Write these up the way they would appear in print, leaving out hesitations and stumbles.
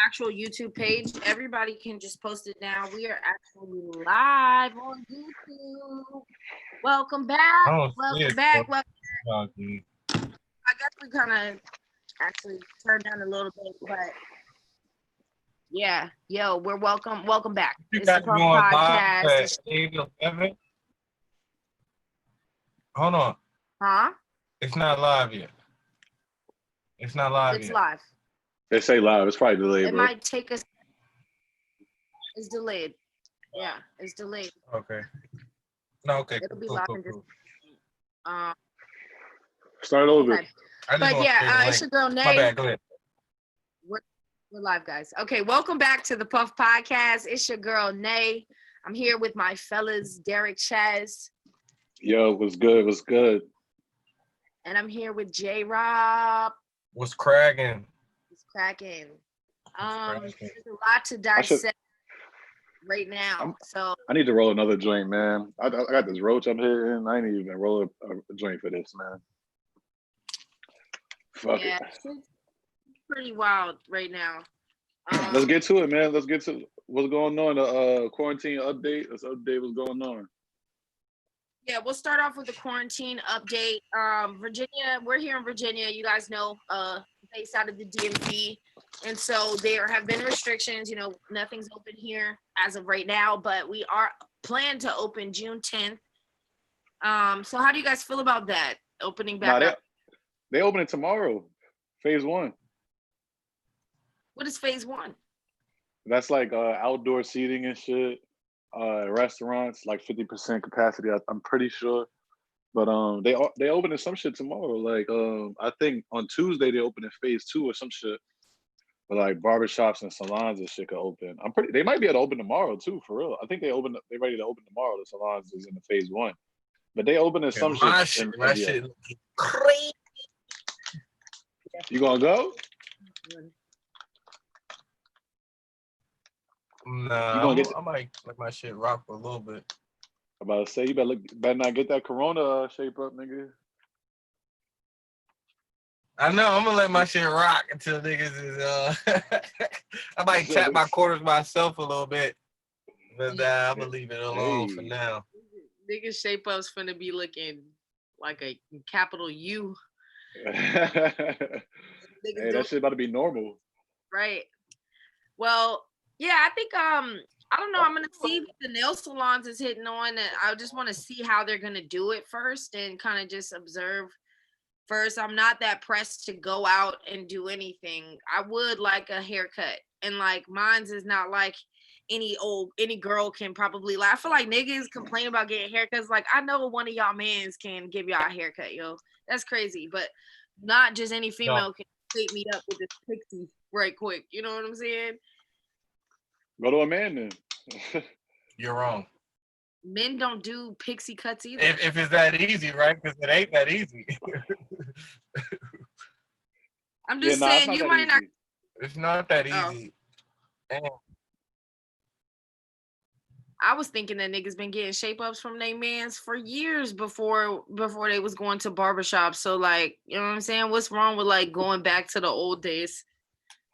actual YouTube page. Everybody can just post it now. We are actually live on YouTube. Welcome back. Welcome back. I guess we kind of actually turned down a little bit, but yeah, we're welcome back. You it's got the Puff going Podcast. live at 8:11. Hold on. Huh? It's not live yet. It's not live It's yet. live. They say live. It's probably delayed, It bro. might take us. It's delayed. Yeah, it's delayed. Okay. No, okay. It'll be Cool, live cool, in just. cool. Start over. Okay. But yeah, it's your girl Nay. My bad. Go ahead. We're live, guys. Okay, welcome back to the Puff Podcast. It's your girl Nay. I'm here with my fellas, Derek Chaz. Yo, what's good? What's good? And I'm here with J Rob. What's cracking? It's cracking. There's a lot to dissect right now. So I need to roll another joint, man. I got this roach I'm hitting. I ain't even roll a joint for this, man. Fuck it. It's pretty wild right now. Let's get to it, man. Let's get to what's going on. The quarantine update. Let's update what's going on. Yeah, we'll start off with the quarantine update. Virginia, we're here in Virginia. You guys know, based out of the DMV. And so there have been restrictions. You know, nothing's open here as of right now, but we are planned to open June 10th. So how do you guys feel about that? Opening back up? They open it tomorrow, phase 1. What is phase 1? That's like outdoor seating and shit. Restaurants like 50% capacity. I'm pretty sure, but they opening some shit tomorrow. Like I think on Tuesday they open in phase 2 or some shit. But like barbershops and salons and shit could open. They might be able to open tomorrow too, for real. I think they ready to open tomorrow. The salons is in the phase 1, but they opening some shit. My shit crazy. You gonna go? Nah, I might let my shit rock for a little bit. I'm about to say, you better not get that corona shape up, nigga. I know, I'm gonna let my shit rock until niggas is I might tap my quarters myself a little bit. But I'm gonna leave it alone for now. Niggas shape up's finna be looking like a capital U. Hey, that shit about to be normal. Right. Well, yeah, I think I don't know. I'm gonna see what the nail salons is hitting on, and I just want to see how they're gonna do it first, and kind of just observe first. I'm not that pressed to go out and do anything. I would like a haircut, and like mine's is not like any girl can probably. Like, I feel like niggas complain about getting haircuts. Like, I know one of y'all mans can give y'all a haircut, yo. That's crazy, but not just any female can plate me up with this pixie right quick. You know what I'm saying? Go to a man then. You're wrong. Men don't do pixie cuts either. If it's that easy, right? Because it ain't that easy. I'm just saying you might not. It's not that easy. I was thinking that niggas been getting shape ups from their mans for years before they was going to barbershops. So like, you know what I'm saying? What's wrong with like going back to the old days?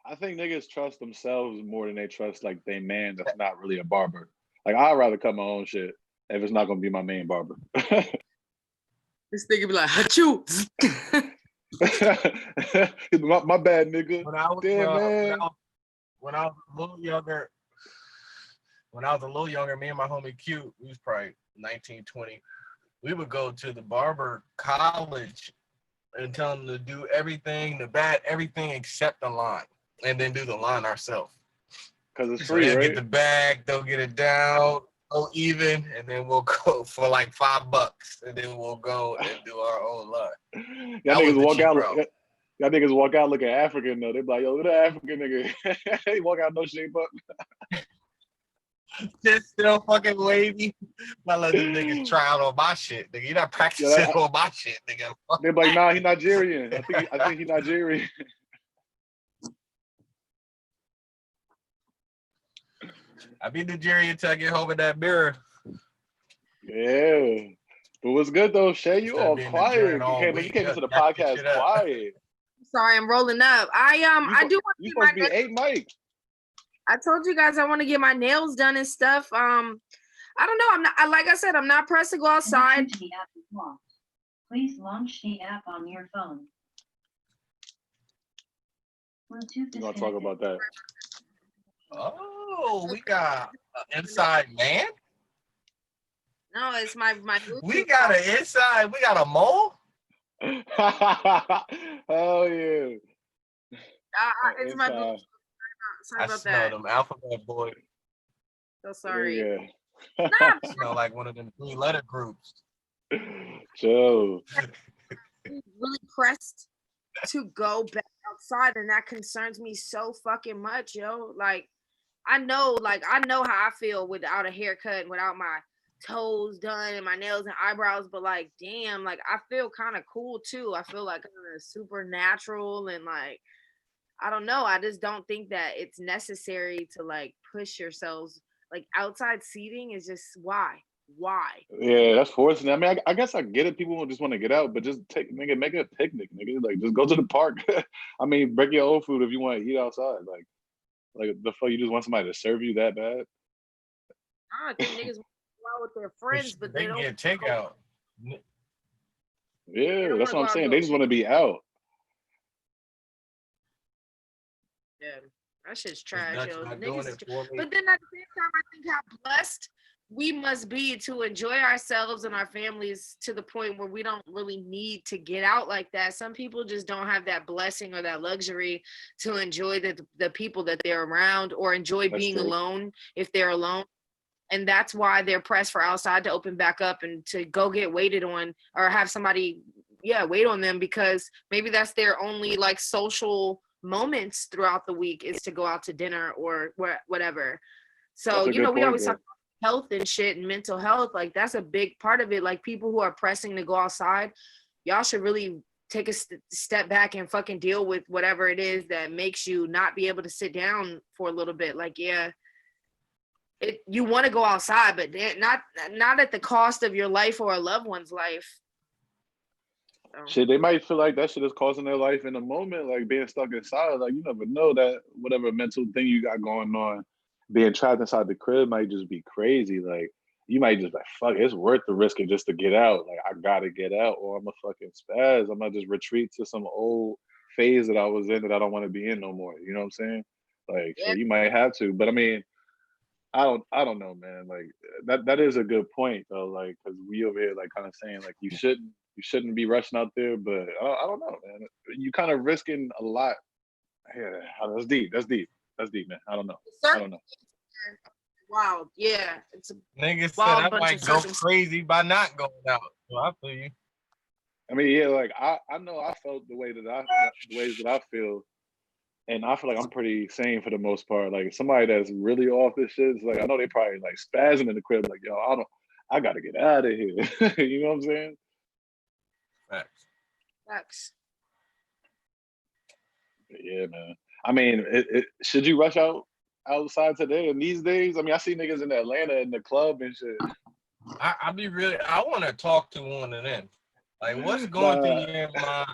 I think niggas trust themselves more than they trust like they man that's not really a barber. Like I'd rather cut my own shit if it's not gonna be my main barber. This nigga be like, "Achoo." my bad, nigga. When I was a little younger, me and my homie Q, we was probably 19, 20. We would go to the barber college and tell them to do everything, everything except the line. And then do the line ourselves. Because it's free, they'll right? get the bag, they'll get it down, go even, and then we'll go for like $5, and then we'll go and do our own line. Y'all niggas walk out looking African though. They be like, yo, look at that African nigga. He walk out no shape up. Just still fucking wavy. I let them niggas try out on my shit, nigga. You're not practicing on my shit, nigga. They be like, nah, he Nigerian. I think he Nigerian. I be Nigerian until I get home in that mirror. Yeah. But what's good though, Shay? You all quiet. You came into the podcast quiet. Sorry, I'm rolling up. I do want you supposed to be 8 mic. I told you guys I want to get my nails done and stuff. I don't know. I'm not. Like I said, I'm not pressed to go outside. The app is locked. Please launch the app on your phone. Bluetooth We're gonna talk about that. Oh, we got an inside man. No, it's my We Bluetooth got phone. an inside. We got a mole. Hell yeah. It's my Bluetooth. Inside. Sorry I about smell that. them alphabet boy. So sorry. Yeah. Nah, Smell like one of them 3-letter groups. Chill. I'm really pressed to go back outside, and that concerns me so fucking much, yo. Like, I know how I feel without a haircut and without my toes done and my nails and eyebrows, but like, damn, like I feel kind of cool too. I feel like kind of supernatural and like, I don't know. I just don't think that it's necessary to like push yourselves. Like outside seating is just why? Yeah, that's forcing. I mean, I guess I get it. People just want to get out, but just make it a picnic, nigga. Like, just go to the park. I mean, break your own food if you want to eat outside. Like the fuck, you just want somebody to serve you that bad? I think niggas want to go out with their friends, but They they don't. get takeout. They Yeah, don't that's want what to I'm go out saying. to They a just want to be out. Yeah, that shit's It's trash, not, yo. not Niggas doing is it for me. but then at the same time, I think how blessed we must be to enjoy ourselves and our families to the point where we don't really need to get out like that. Some people just don't have that blessing or that luxury to enjoy the people that they're around or enjoy That's being true. alone if they're alone. And that's why they're pressed for outside to open back up and to go get waited on or have somebody, wait on them because maybe that's their only like social moments throughout the week is to go out to dinner or whatever. That's So, a good we point, always talk though. about health and shit and mental health. Like that's a big part of it. Like people who are pressing to go outside, y'all should really take a step back and fucking deal with whatever it is that makes you not be able to sit down for a little bit. Like, you want to go outside, but not at the cost of your life or a loved one's life. So. Shit, they might feel like that shit is causing their life in the moment, like being stuck inside. Like you never know that whatever mental thing you got going on, being trapped inside the crib might just be crazy. Like you might just like, fuck, it's worth the risk it just to get out. Like I gotta get out, or I'm a fucking spaz. I'm gonna just retreat to some old phase that I was in that I don't want to be in no more. You know what I'm saying? Like, so Yeah. you might have to, but I mean, I don't know, man. Like that is a good point though. Like, cause we over here like kind of saying like you shouldn't be rushing out there, but I don't know, man. You kind of risking a lot. Yeah, that's deep. That's deep, man. I don't know. I don't know. Wow. Yeah. It's a Nigga said wild I bunch might of go circumstances. crazy by not going out. So I feel you. I mean, yeah, like I know I felt the ways that I feel, and I feel like I'm pretty sane for the most part. Like somebody that's really off this shit, it's like I know they probably like spazzing in the crib, like yo, I gotta get out of here. You know what I'm saying? Facts. Facts. Yeah, man. I mean, should you rush outside today in these days? I mean, I see niggas in Atlanta in the club and shit. I want to talk to one of them. Like, what's going through Nah. your mind?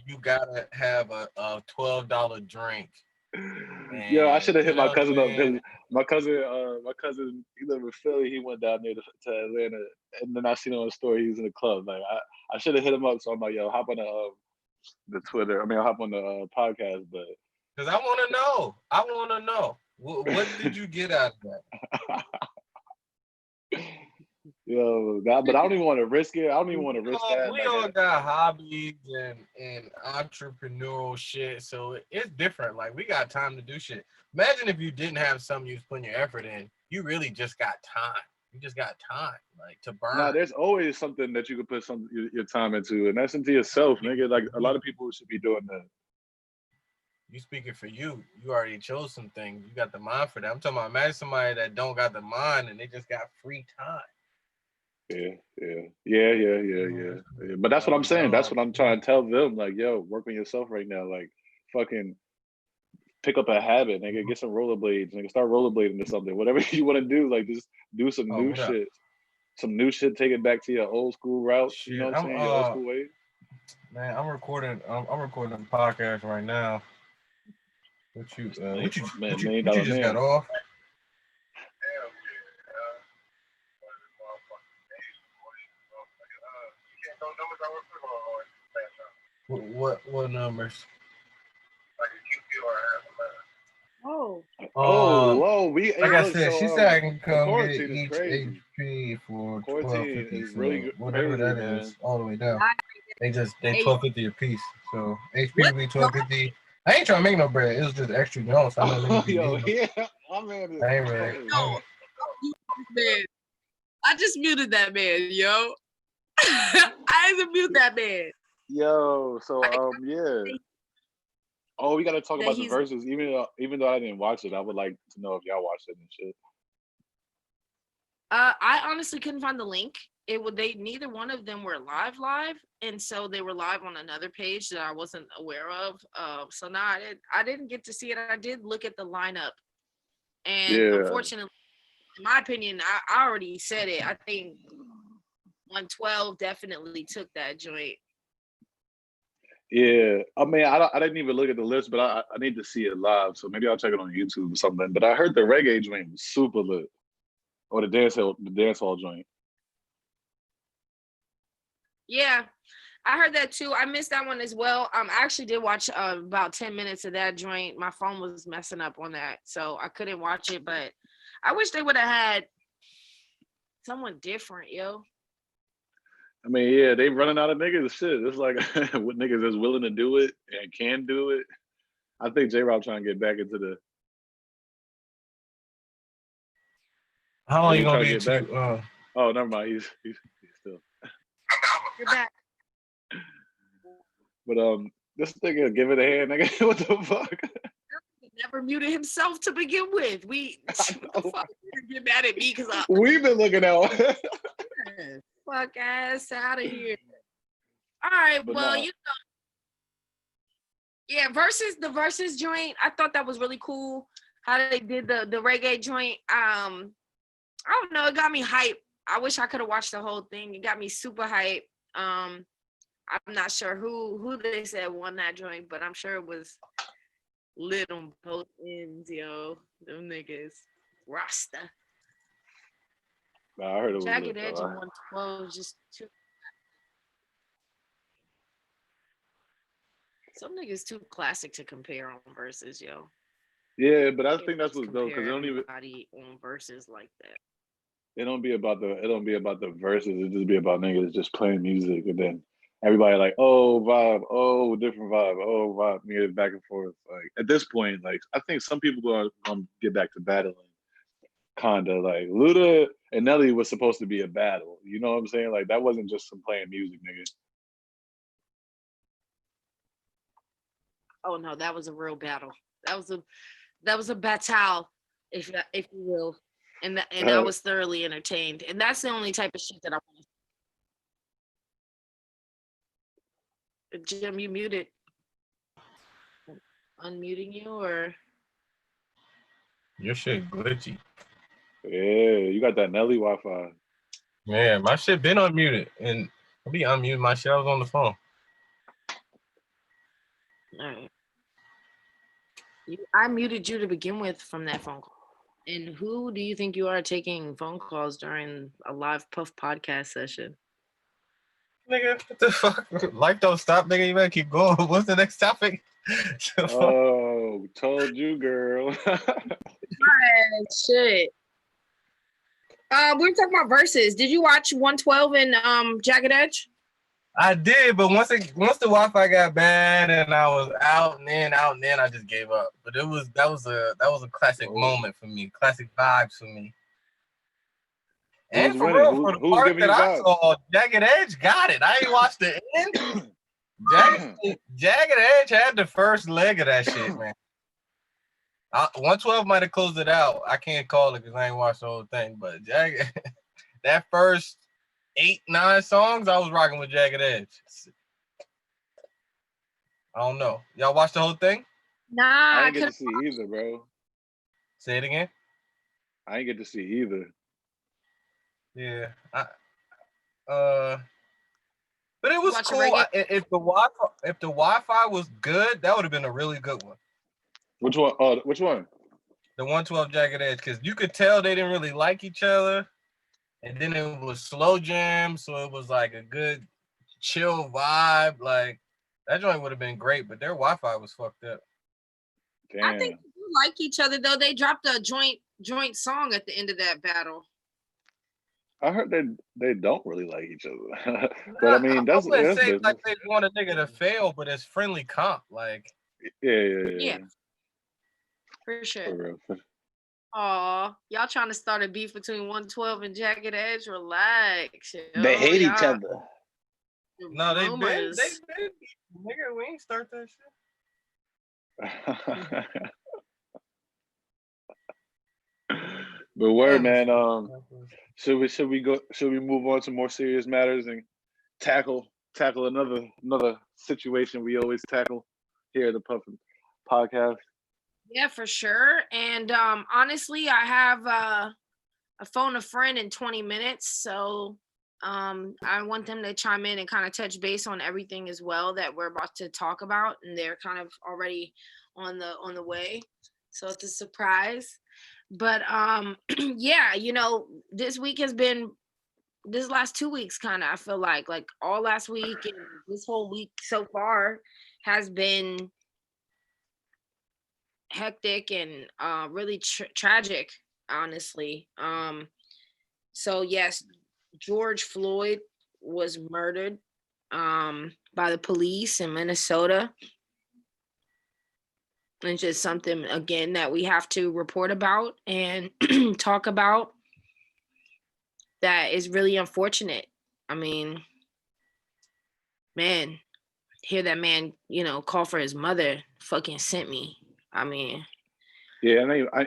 You gotta have a $12 drink. Yo, I And should have hit you know my what I'm cousin up because saying? my cousin, he live in Philly. He went down there to Atlanta, and then I seen on the story he was in the club. Like I should have hit him up. So I'm like, yo, hop on the Twitter. I mean, hop on the podcast. But Because I want to know. I want to know. What did you get out of that? yo, but I don't even want to risk it. I don't even want to risk that. We Like, all got hobbies and entrepreneurial shit, so it's different. Like we got time to do shit. Imagine if you didn't have something you was putting your effort in. You really just got time. You just got time, like to burn. nah, there's always something that you could put your time into, and that's into yourself, nigga. Like a lot of people should be doing that. You speaking for you. You already chose some things. You got the mind for that. I'm talking about imagine somebody that don't got the mind and they just got free time. Yeah. But that's what I'm saying. That's what I'm trying to tell them. Like, yo, work on yourself right now. Like, fucking pick up a habit, nigga. Get some rollerblades, nigga. Start rollerblading or something. Whatever you want to do, like, just do some new shit. Some new shit. Take it back to your old school route. Shit, you know what I'm saying? Your old school way. Man, I'm recording a podcast right now. What you Man, what million you dollar just got man. off? What numbers? Oh, Oh, Um, whoa, we like hey I look, said, she so said I can the come get quarantine is each crazy. HP for Quarantine $12.50. is So really whatever crazy, that is, man. all the way down. They hey, $12.50 a piece. So HP what? would be $12.50. I ain't trying to make no bread. It was just extra joints. I know niggas be Yo, needing them. yeah, my man is I ain't really. crazy. No, man. I just muted that man, yo. I even mute that man. Yo, so yeah. Oh, we gotta talk That about the he's verses. Even though I didn't watch it, I would like to know if y'all watched it and shit. I honestly couldn't find the link. They neither one of them were live, and so they were live on another page that I wasn't aware of. So now I didn't get to see it. I did look at the lineup, and Yeah. unfortunately, in my opinion, I already said it. I think 112 definitely took that joint. Yeah, I mean, I didn't even look at the list, but I need to see it live, so maybe I'll check it on YouTube or something. But I heard the reggae joint was super lit, or the dance hall joint. Yeah, I heard that too. I missed that one as well. I actually did watch about 10 minutes of that joint. My phone was messing up on that, so I couldn't watch it. But I wish they would have had someone different, yo. I mean, yeah, they running out of niggas. Shit, it's like what niggas is willing to do it and can do it. I think J-Rob trying to get back into the. How long Is you he gonna trying to be get back? to? Oh, never mind. He's still. You're back. But this nigga give it a hand, nigga. What the fuck? He never muted himself to begin with. What the fuck? You get mad at me because We've been looking out. fuck ass out of here. All right, But well, nah, yeah, the versus joint. I thought that was really cool how they did the reggae joint. I don't know, it got me hype. I wish I could have watched the whole thing. It got me super hype. I'm not sure who they said won that joint, but I'm sure it was lit on both ends, yo. Them niggas. Rasta. I heard it was Jagged lit Edge though. and 112 is just too. Some niggas too classic to compare on verses, yo. Yeah, but I Can't think that's just what's dope because compare everybody on verses like that. it don't be about the verses. It just be about niggas just playing music and then everybody like, oh vibe, oh different vibe, oh vibe, niggas back and forth. Like at this point, like I think some people gonna get back to battling. Kinda like Luda and Nelly was supposed to be a battle. You know what I'm saying? Like that wasn't just some playing music, nigga. Oh no, that was a real battle. That was a battle, if you will. And I was thoroughly entertained. And that's the only type of shit that I want to. Jim, you muted. Unmuting you or Your shit glitchy. Yeah, you got that Nelly Wi-Fi. Yeah, my shit been unmuted, and I'll be unmuting my shit. I was on the phone. all right. I muted you to begin with from that phone call. And who do you think you are taking phone calls during a live Puff podcast session? Nigga, what the fuck? Life don't stop, nigga. You better keep going. What's the next topic? Oh, told you, girl. Shit. We were talking about verses. Did you watch 112 and Jagged Edge? I did, but once the Wi-Fi got bad and I was out and in, I just gave up. But that was a classic moment for me, classic vibes for me. Who's And for winning? real, for the Who's part giving that you I vibes? saw, Jagged Edge got it. I ain't watched the end. Jagged Edge had the first leg of that shit, man. 112 might have closed it out. I can't call it because I ain't watched the whole thing. But Jagged, that first 8-9 songs, I was rocking with Jagged Edge. I don't know. Y'all watch the whole thing? Nah, I ain't get to see either, bro. Say it again. I ain't get to see either. Yeah. But it was Watch a cool. reggae. If the Wi-Fi was good, that would have been a really good one. Which one? Which one? The 112 Jagged Edge, because you could tell they didn't really like each other. And then it was slow jam, so it was like a good chill vibe. Like that joint would have been great, but their Wi-Fi was fucked up. Damn. I think they do like each other though. They dropped a joint song at the end of that battle. I heard they don't really like each other. But I mean, I that's wouldn't say business. like they want a nigga to fail, but it's friendly comp. Like Yeah. For sure. For real. Aw, y'all trying to start a beef between 112 and Jagged Edge? Relax. They hate each other. no, they been Rumors. nigga, we ain't start that shit. But word, man. Should we move on to more serious matters and tackle another situation we always tackle here at the Puffin podcast? Yeah, for sure. And honestly, I have a phone a friend in 20 minutes. So I want them to chime in and kind of touch base on everything as well that we're about to talk about. And they're kind of already on the way. So it's a surprise. But yeah, this week has been this last 2 weeks kind of, I feel like all last week and this whole week so far has been hectic and really tragic, honestly. So yes, George Floyd was murdered by the police in Minnesota. It's just something, again, that we have to report about and talk about. That is really unfortunate. I mean, man, hear that man, call for his mother, fucking sent me. I mean, yeah, I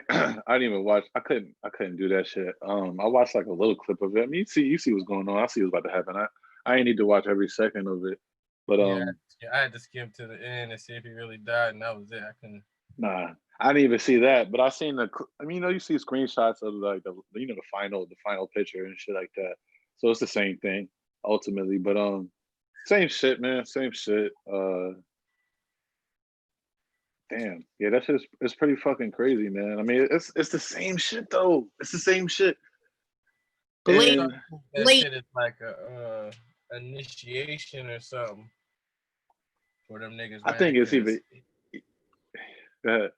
didn't even watch. I couldn't do that shit. I watched like a little clip of it. I mean, you see what's going on. I see what's about to happen. I ain't need to watch every second of it. But yeah, I had to skip to the end and see if he really died, and that was it. I couldn't. Nah, I didn't even see that. But I seen you see screenshots of like the final picture and shit like that. So it's the same thing ultimately. But same shit, man. Same shit. Damn, yeah, that shit is pretty fucking crazy, man. I mean, it's the same shit though. It's the same shit. blatant. That shit is like a initiation or something for them niggas. I think it's even. No,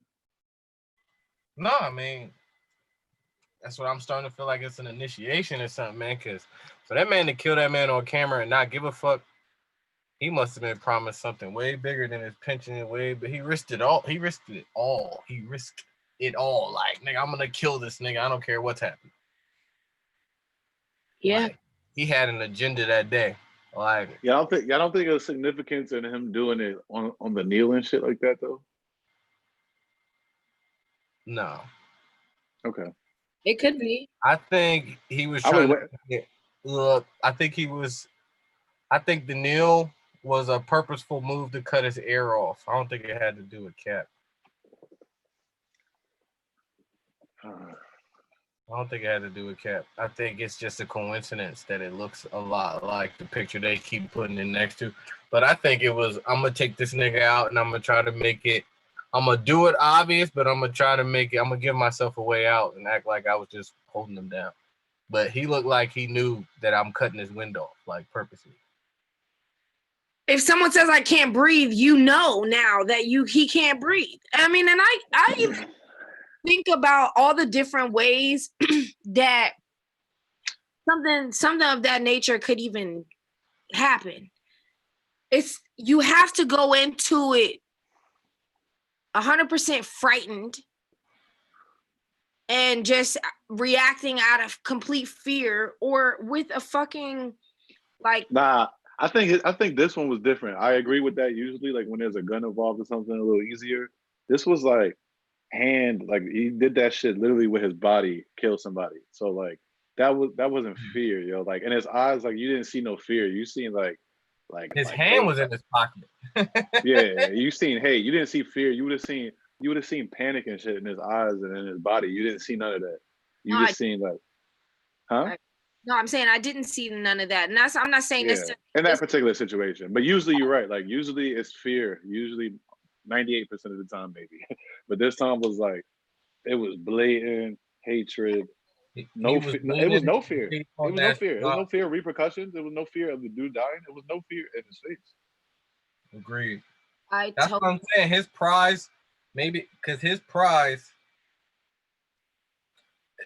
I mean, that's what I'm starting to feel like it's an initiation or something, man. Because for that man to kill that man on camera and not give a fuck, he must have been promised something way bigger than his pension. But he risked it all. He risked it all. Like, nigga, I'm gonna kill this nigga. I don't care what's happening. Yeah. Like, he had an agenda that day. Like, I don't think there's significance in him doing it on the kneel and shit like that though. no. Okay. It could be. I think he was trying to look. I think the kneel was a purposeful move to cut his air off. I don't think it had to do with Cap. I don't think it had to do with Cap. I think it's just a coincidence that it looks a lot like the picture they keep putting it next to. But I think it was, I'm going to take this nigga out and I'm going to try to make it, I'm going to do it obvious, but I'm going to try to make it, I'm going to give myself a way out and act like I was just holding him down. But he looked like he knew that I'm cutting his window off, like purposely. If someone says I can't breathe, now that he can't breathe. I mean, and I even think about all the different ways that something of that nature could even happen. You have to go into it 100% frightened and just reacting out of complete fear or with a fucking like. Nah, I think this one was different. I agree with that. Usually, like when there's a gun involved or something, a little easier. This was like he did that shit literally with his body, kill somebody. So like that wasn't fear, yo. Like in his eyes, like you didn't see no fear. You seen like his hand was in his pocket. Yeah, you seen hate. You didn't see fear. You would have seen panic and shit in his eyes and in his body. You didn't see none of that. You just seen like, huh? No, I'm saying I didn't see none of that. And I'm not saying this in that particular situation. But usually you're right. Like usually it's fear. Usually 98% of the time, maybe. But this time was like, it was blatant hatred. He No, was it was leaning no fear. It on was no that. fear. It was no fear of repercussions. It was no fear of the dude dying. It was no fear in his face. Agreed. I That's what I'm saying. His prize, maybe because his prize.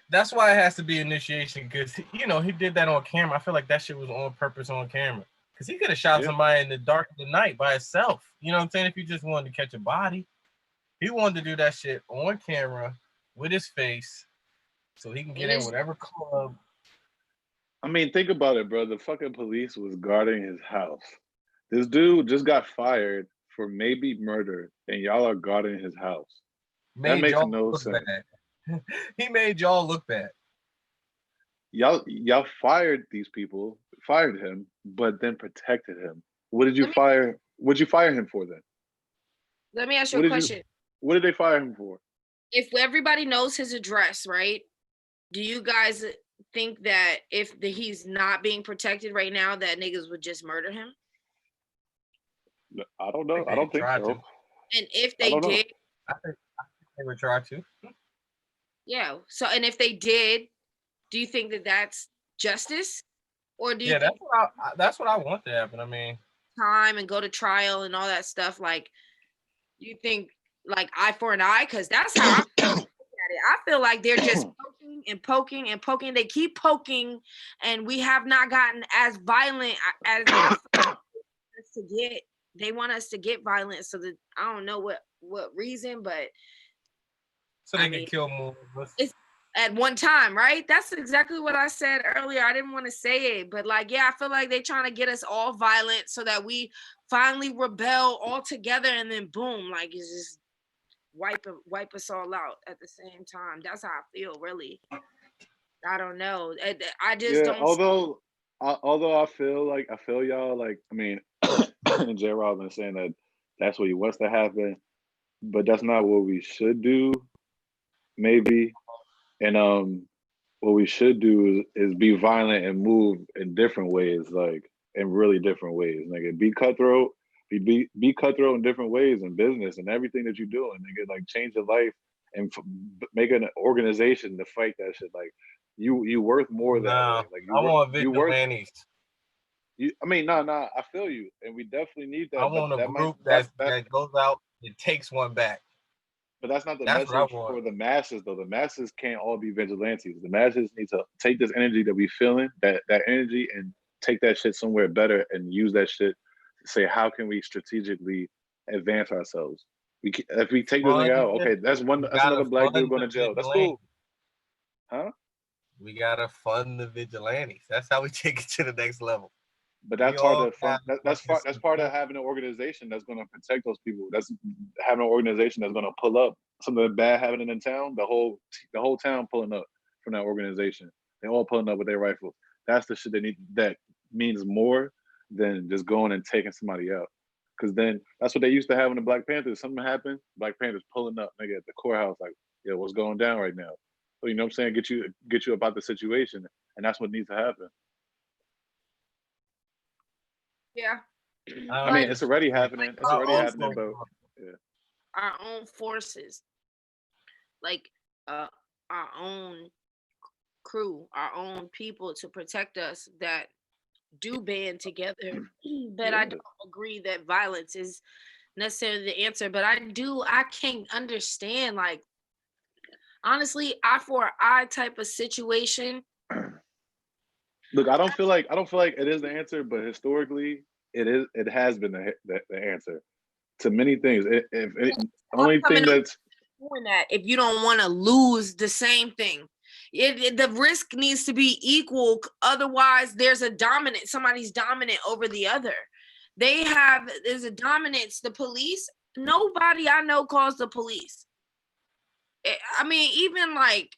That's why it has to be initiation, because he did that on camera. I feel like that shit was on purpose on camera, because he could have shot somebody in the dark of the night by himself. You know what I'm saying? If you just wanted to catch a body, he wanted to do that shit on camera with his face, so he can get in whatever club. I mean, think about it, bro. The fucking police was guarding his house. This dude just got fired for maybe murder, and y'all are guarding his house. That makes no sense. Bad. He made y'all look bad. Y'all fired these people, fired him, but then protected him. What did you fire? What'd you fire him for then? Let me ask you a question. What did they fire him for? If everybody knows his address, right? Do you guys think that if he's not being protected right now, that niggas would just murder him? I don't know. I don't think so. And if they did, I think they would try to. Yeah. So, and if they did, do you think that that's justice, or do you? Yeah, that's what I want to happen. I mean, time and go to trial and all that stuff. Like, you think like eye for an eye? Because that's how I feel at it. I feel like they're just poking and poking and poking. They keep poking, and we have not gotten as violent as to get. They want us to get violent, so that I don't know what reason, but so they can kill more. It's at one time, right? That's exactly what I said earlier. I didn't want to say it, but like, yeah, I feel like they're trying to get us all violent so that we finally rebel all together, and then boom, like it's just wipe us all out at the same time. That's how I feel, really. I don't know. I just don't. Although I feel y'all like, I mean, and J. Rob been saying that that's what he wants to happen, but that's not what we should do. Maybe, and what we should do is be violent and move in different ways, like in really different ways. Like be cutthroat, be cutthroat in different ways in business and everything that you do, and nigga, like change your life and make an organization to fight that shit. Like you worth more than that. Like I want vigilantes. I mean, I feel you, and we definitely need that. I want a group that goes out and takes one back. But that's not the message for the masses, though. The masses can't all be vigilantes. The masses need to take this energy that we feeling, that energy, and take that shit somewhere better and use that shit to say, how can we strategically advance ourselves? If we take this nigga out, okay, that's another black dude going to jail. That's cool. Huh? We gotta fund the vigilantes. That's how we take it to the next level. But that's part of having an organization that's going to protect those people. That's having an organization that's going to pull up something bad happening in town. The whole town pulling up from that organization. They all pulling up with their rifles. That's the shit they need. That means more than just going and taking somebody out. Because then that's what they used to have in the Black Panthers. Something happened, Black Panthers pulling up, nigga, at the courthouse, like, yo, what's going down right now? So you know what I'm saying? Get you about the situation, and that's what needs to happen. Yeah. I mean, it's already happening. It's already happening, but yeah. Our own forces, like our own crew, our own people to protect us that do band together. But I don't agree that violence is necessarily the answer. But I can't understand, like, honestly, eye for an eye type of situation. Look, I don't feel like it is the answer, but historically, it has been the answer to many things. Only thing that's doing that, if you don't want to lose the same thing, the risk needs to be equal. Otherwise, there's somebody's dominant over the other. There's a dominance. The police, nobody I know calls the police. I mean, even like,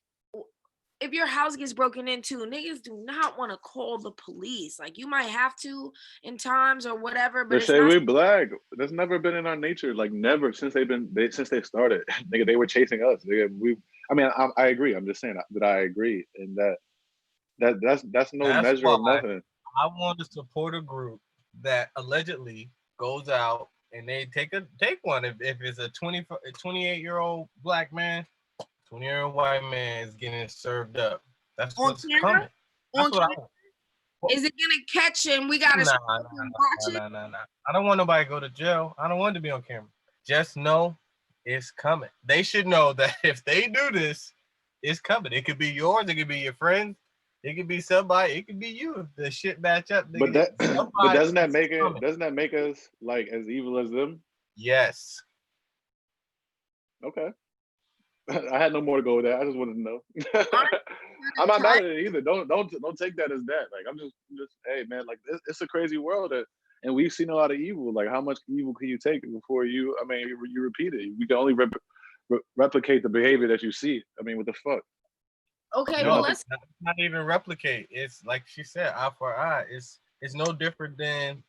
if your house gets broken into, niggas do not want to call the police. Like, you might have to in times or whatever, but we black. That's never been in our nature. Like, never since they started. Nigga, they were chasing us. I agree. I'm just saying that I agree, and that's no measure of nothing. I want to support a group that allegedly goes out and they take one. If it's a 28-year-old black man, 20-year-old white man is getting served up. That's On what's camera? coming. That's what I want. Is it gonna catch and we gotta watch it? Nah. I don't want nobody to go to jail. I don't want it to be on camera. Just know it's coming. They should know that if they do this, it's coming. It could be yours. It could be your friends. It could be somebody. It could be you. If the shit match up. But doesn't that make us like as evil as them? Yes. Okay. I had no more to go with that. I just wanted to know. I'm not mad at it either. Don't take that as that. Like I'm just hey man, like it's a crazy world and we've seen a lot of evil. Like how much evil can you take before you repeat it? We can only replicate the behavior that you see. I mean, what the fuck? Okay, No, well let's not even replicate. It's like she said, eye for eye. It's no different than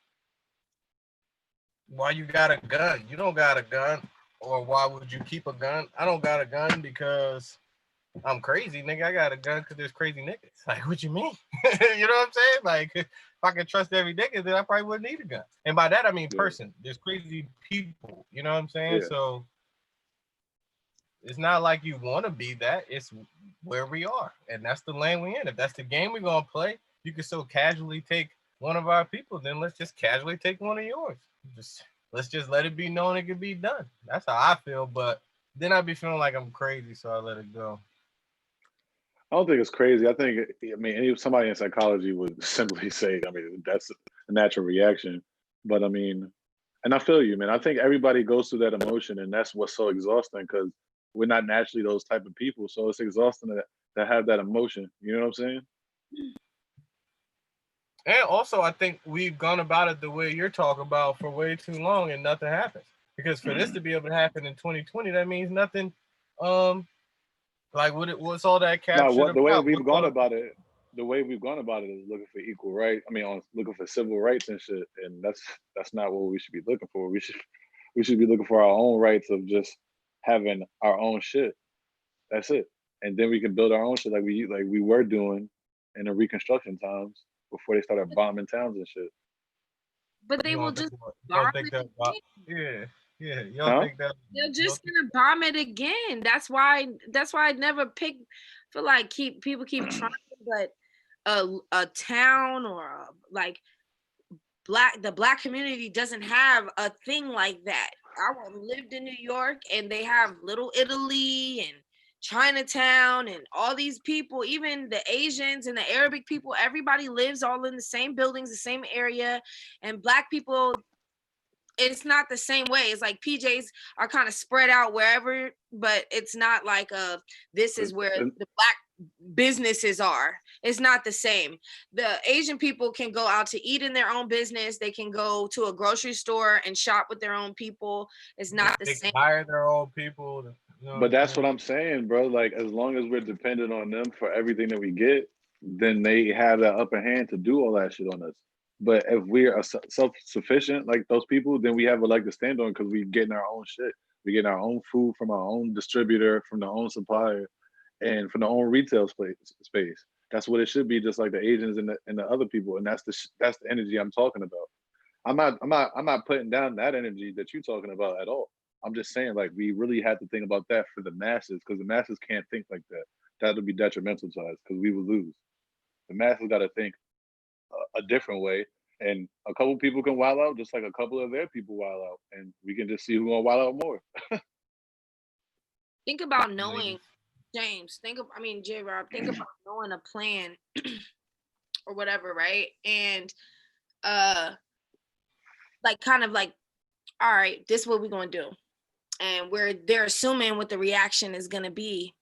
why you got a gun. You don't got a gun. Or why would you keep a gun? I don't got a gun because I'm crazy, nigga. I got a gun because there's crazy niggas. Like, what you mean? You know what I'm saying? Like, if I could trust every nigga, then I probably wouldn't need a gun. And by that, I mean person. There's crazy people. You know what I'm saying? Yeah. So it's not like you want to be that. It's where we are. And that's the lane we in. If that's the game we're going to play, you can so casually take one of our people, then let's just casually take one of yours. Let's just let it be known it can be done. That's how I feel, but then I'd be feeling like I'm crazy, so I let it go. I don't think it's crazy. I mean, somebody in psychology would simply say, I mean, that's a natural reaction. But I mean, and I feel you, man. I think everybody goes through that emotion, and that's what's so exhausting because we're not naturally those type of people. So it's exhausting to have that emotion. You know what I'm saying? And also, I think we've gone about it the way you're talking about for way too long, and nothing happens. Because for this to be able to happen in 2020, that means nothing. Like what's all that captured Now, the way about? we've gone about it is looking for equal right. I mean, looking for civil rights and shit, and that's not what we should be looking for. We should be looking for our own rights of just having our own shit. That's it, and then we can build our own shit like we were doing in the Reconstruction times before they started bombing towns and shit. but they will just bomb it. Yeah. You don't think that they're just gonna bomb it again. That's why I never feel like people keep trying, but a town or like the black community doesn't have a thing like that. I lived in New York and they have Little Italy and Chinatown and all these people, even the Asians and the Arabic people, everybody lives all in the same buildings, the same area. And black people, it's not the same way. It's like PJs are kind of spread out wherever, but it's not like this is where the black businesses are. It's not the same. The Asian people can go out to eat in their own business. They can go to a grocery store and shop with their own people. It's not the same. They hire their own people. But that's what I'm saying, bro. Like, as long as we're dependent on them for everything that we get, then they have that upper hand to do all that shit on us. But if we're self-sufficient like those people, then we have a leg to stand on because we're getting our own shit. We're getting our own food from our own distributor, from the own supplier, and from the own retail space. That's what it should be, just like the Asians and the other people. And that's the energy I'm talking about. I'm not putting down that energy that you're talking about at all. I'm just saying, like, we really have to think about that for the masses, because the masses can't think like that. That would be detrimental to us, because we would lose. The masses got to think a different way, and a couple people can wild out just like a couple of their people wild out, and we can just see who's gonna wild out more. Think about knowing, James. J-Rob. Think about knowing a plan or whatever, right? And like kind of like, all right, this is what we're gonna do. And they're assuming what the reaction is gonna be.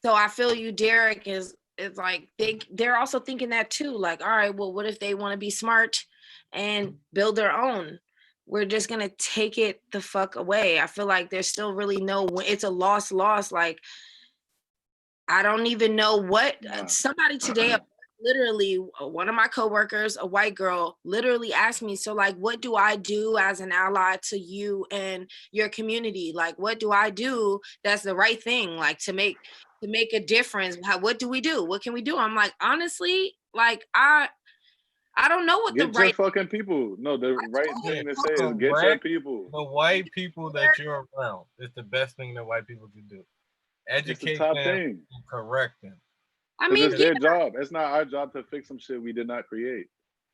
So I feel you, Derek, is like they're also thinking that too. Like, all right, well, what if they want to be smart and build their own? We're just gonna take it the fuck away. I feel like there's still really it's a loss. Like, I don't even know what somebody today. Literally, one of my coworkers, a white girl, literally asked me, so like, what do I do as an ally to you and your community? Like, what do I do that's the right thing, like to make a difference? What do we do? What can we do? I'm like, honestly, like I don't know what the Get your right. fucking people. No, the right Yeah, thing to say is get your correct people. the white people that you're around. It's the best thing that white people can do. It's the Educate top them thing. and correct them. I Because mean, it's yeah, their job. It's not our job to fix some shit we did not create.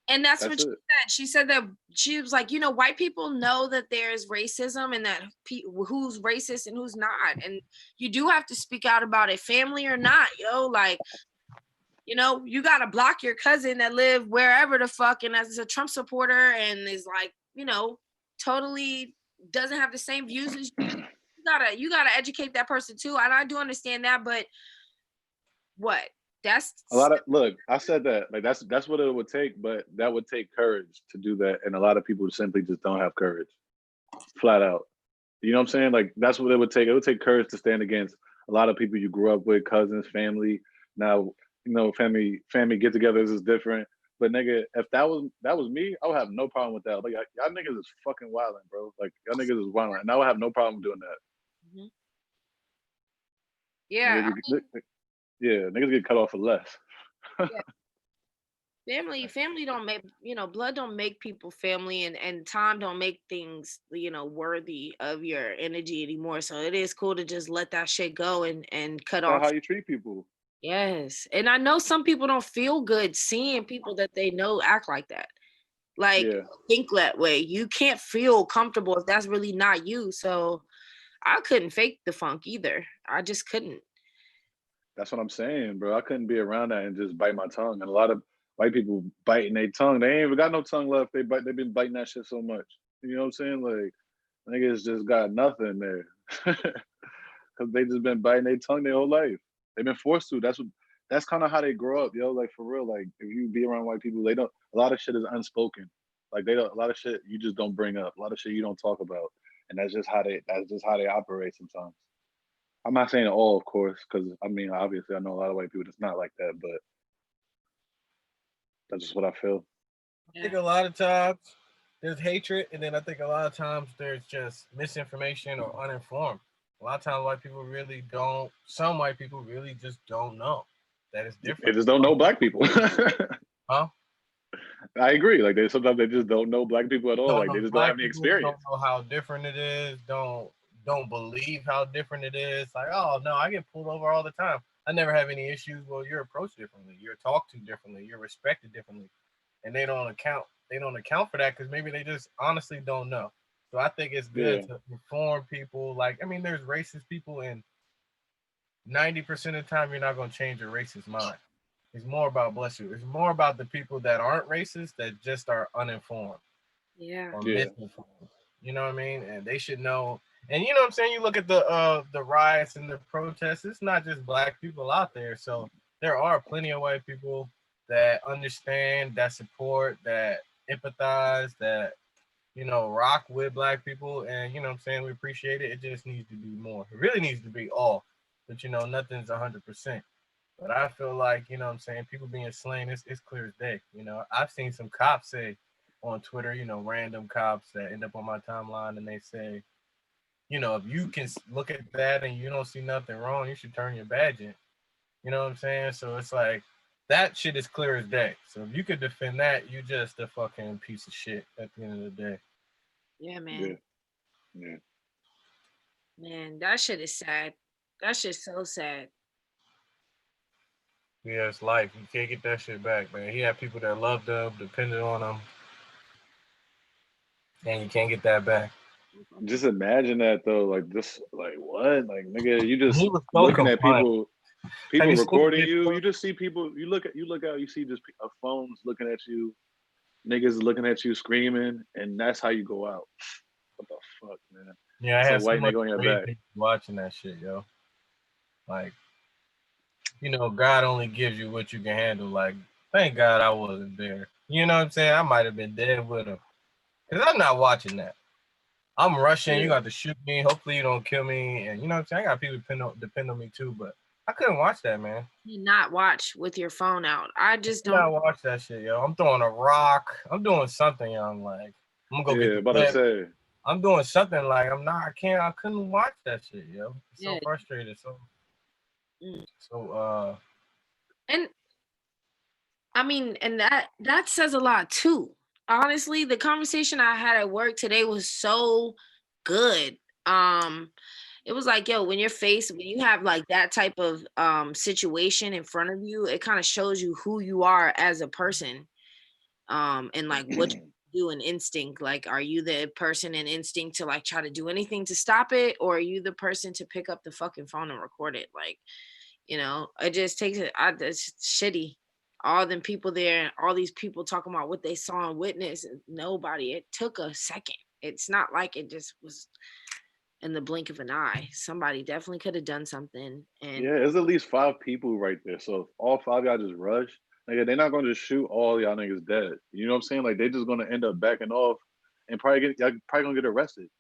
and that's That's what she it. said. She said that she was like, white people know that there's racism and that who's racist and who's not, and you do have to speak out about it, family or not. Like, you gotta block your cousin that live wherever the fuck and is a Trump supporter and is like, totally doesn't have the same views as you. You gotta educate that person too, and I do understand that, but what? That's A lot of look, I said that. Like that's what it would take, but that would take courage to do that. And a lot of people simply just don't have courage. Flat out. You know what I'm saying? Like that's what it would take. It would take courage to stand against a lot of people you grew up with, cousins, family. Now, family get-togethers is different. But nigga, if that was me, I would have no problem with that. Like y'all niggas is fucking wilding, bro. Like y'all niggas is wilding, and I would have no problem doing that. Mhm. Yeah, Niggas niggas get cut off for less. yeah. Family don't make, blood don't make people family, and time don't make things, worthy of your energy anymore. So it is cool to just let that shit go and cut It's about off. how you treat people. Yes. And I know some people don't feel good seeing people that they know act like that. Like, Yeah. think that way. You can't feel comfortable if that's really not you. So I couldn't fake the funk either. I just couldn't. That's what I'm saying, bro. I couldn't be around that and just bite my tongue. And a lot of white people biting their tongue. They ain't even got no tongue left. They've been biting that shit so much. You know what I'm saying? Like niggas just got nothing there. Cause they just been biting their tongue their whole life. They've been forced to. That's kind of how they grow up, yo. Like for real. Like if you be around white people, they don't a lot of shit is unspoken. Like they don't a lot of shit you just don't bring up. A lot of shit you don't talk about. And that's just how they operate sometimes. I'm not saying all, of course, because I mean, obviously, I know a lot of white people that's not like that, but that's just what I feel. I think a lot of times there's hatred, and then I think a lot of times there's just misinformation or uninformed. A lot of times, some white people really just don't know that it's They different. just don't know black people. Huh? I agree. Like sometimes they just don't know black people at all. Don't Like they know just don't black have any people, don't experience. know how different it is, don't believe how different it is. Like, oh no, I get pulled over all the time. I never have any issues. Well, you're approached differently, you're talked to differently, you're respected differently. And they don't account for that because maybe they just honestly don't know. So I think it's good Yeah, to inform people. Like, I mean, there's racist people, and 90% of the time you're not gonna change a racist mind. It's more about bless you. It's more about the people that aren't racist that just are uninformed Yeah. or yeah, misinformed. You know what I mean? And they should know. And you know what I'm saying? You look at the riots and the protests, it's not just black people out there. So there are plenty of white people that understand, that support, that empathize, that rock with black people. And you know what I'm saying? We appreciate it. It just needs to be more. It really needs to be all. But nothing's 100%. But I feel like, what I'm saying, people being slain, it's clear as day. I've seen some cops say on Twitter, random cops that end up on my timeline and they say, if you can look at that and you don't see nothing wrong, you should turn your badge in. You know what I'm saying? So it's like that shit is clear as day. So if you could defend that, you just a fucking piece of shit at the end of the day. Yeah, yeah, man. yeah. Man, that shit is sad. That shit's so sad. Yeah, it's life. You can't get that shit back, man. He had people that loved him, depended on him, and you can't get that back. Just imagine that though. Like just like what? Like nigga, you He just was so looking at compliant. people. Have People you seen the recording you. video? You just see people. You look out. You see just phones looking at you. Niggas looking at you screaming, and that's how you go out. What the fuck, man? Yeah, I It's a had so white much nigga on your rage back. watching that shit, yo. Like, God only gives you what you can handle. Like, thank God I wasn't there. You know what I'm saying? I might have been dead with him. Because I'm not watching that. I'm rushing. You Yeah, got to shoot me. Hopefully you don't kill me. And you know what I'm saying? I got people depend on me too, but I couldn't watch that, man. You not watch with your phone out. I just I don't. not watch that shit, yo. I'm throwing a rock. I'm doing something, yo. I'm like, I'm gonna go get yeah. the About to clip. say, I'm doing something like I couldn't watch that shit, yo. I'm so Yeah. frustrated. So Mm. so And I mean, and that says a lot too. Honestly, the conversation I had at work today was so good. It was like, yo, when you have like that type of situation in front of you, it kind of shows you who you are as a person. And like what you do in instinct. Like, are you the person in instinct to like try to do anything to stop it, or are you the person to pick up the fucking phone and record it? Like, it just takes it. It's shitty. All them people there, all these people talking about what they saw and witnessed, and nobody. It took a second. It's not like it just was in the blink of an eye. Somebody definitely could have done something. And Yeah, there's at least 5 people right there. So if all 5 y'all just rush, nigga, they're not gonna just shoot all y'all niggas dead. You know what I'm saying? Like they just gonna end up backing off and y'all probably gonna get arrested.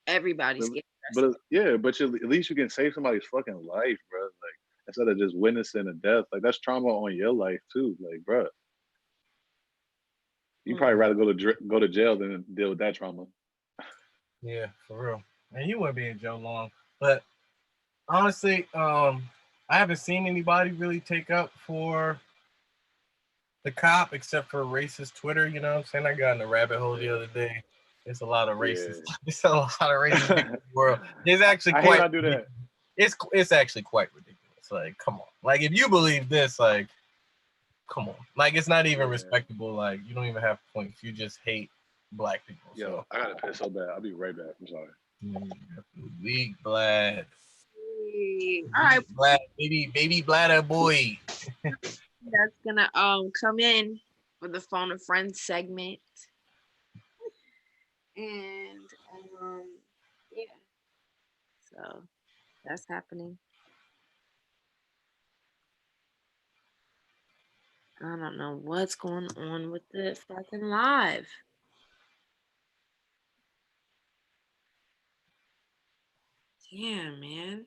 everybody's But, getting but yeah, but at least you can save somebody's fucking life, bro. Like instead of just witnessing a death, like that's trauma on your life too. Like, bro, you probably rather go to jail than deal with that trauma. Yeah, for real. And you wouldn't be in jail long. But honestly, I haven't seen anybody really take up for the cop except for racist Twitter. You know what I'm saying? I got in a rabbit hole the other day. There's a lot of racist. Yeah. There's a lot of racist people in the world. It's actually I quite. hate I do that. It's actually quite ridiculous. Like, come on. Like, if you believe this, like, come on. Like, it's not even respectable. Like, you don't even have points. You just hate black people. Yo, So I gotta piss so bad. I'll be right back. I'm sorry. weak blood. all right, Black baby bladder boy. that's gonna come in for the phone a friend segment. And yeah. So that's happening. I don't know what's going on with the fucking live. Yeah, man.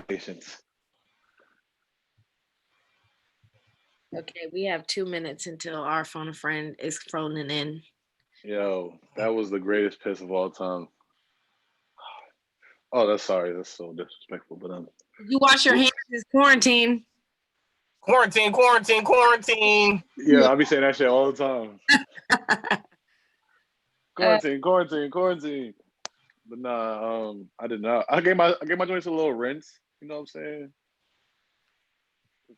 Patience. Okay, we have 2 minutes until our phone a friend is phoning in. Yo, that was the greatest piss of all time. Oh, that's sorry. That's so disrespectful. But You wash your hands. It's quarantine. Quarantine. yeah, I'll be saying that shit all the time. Quarantine. But nah, I did not. I gave my joints a little rinse. You know what I'm saying?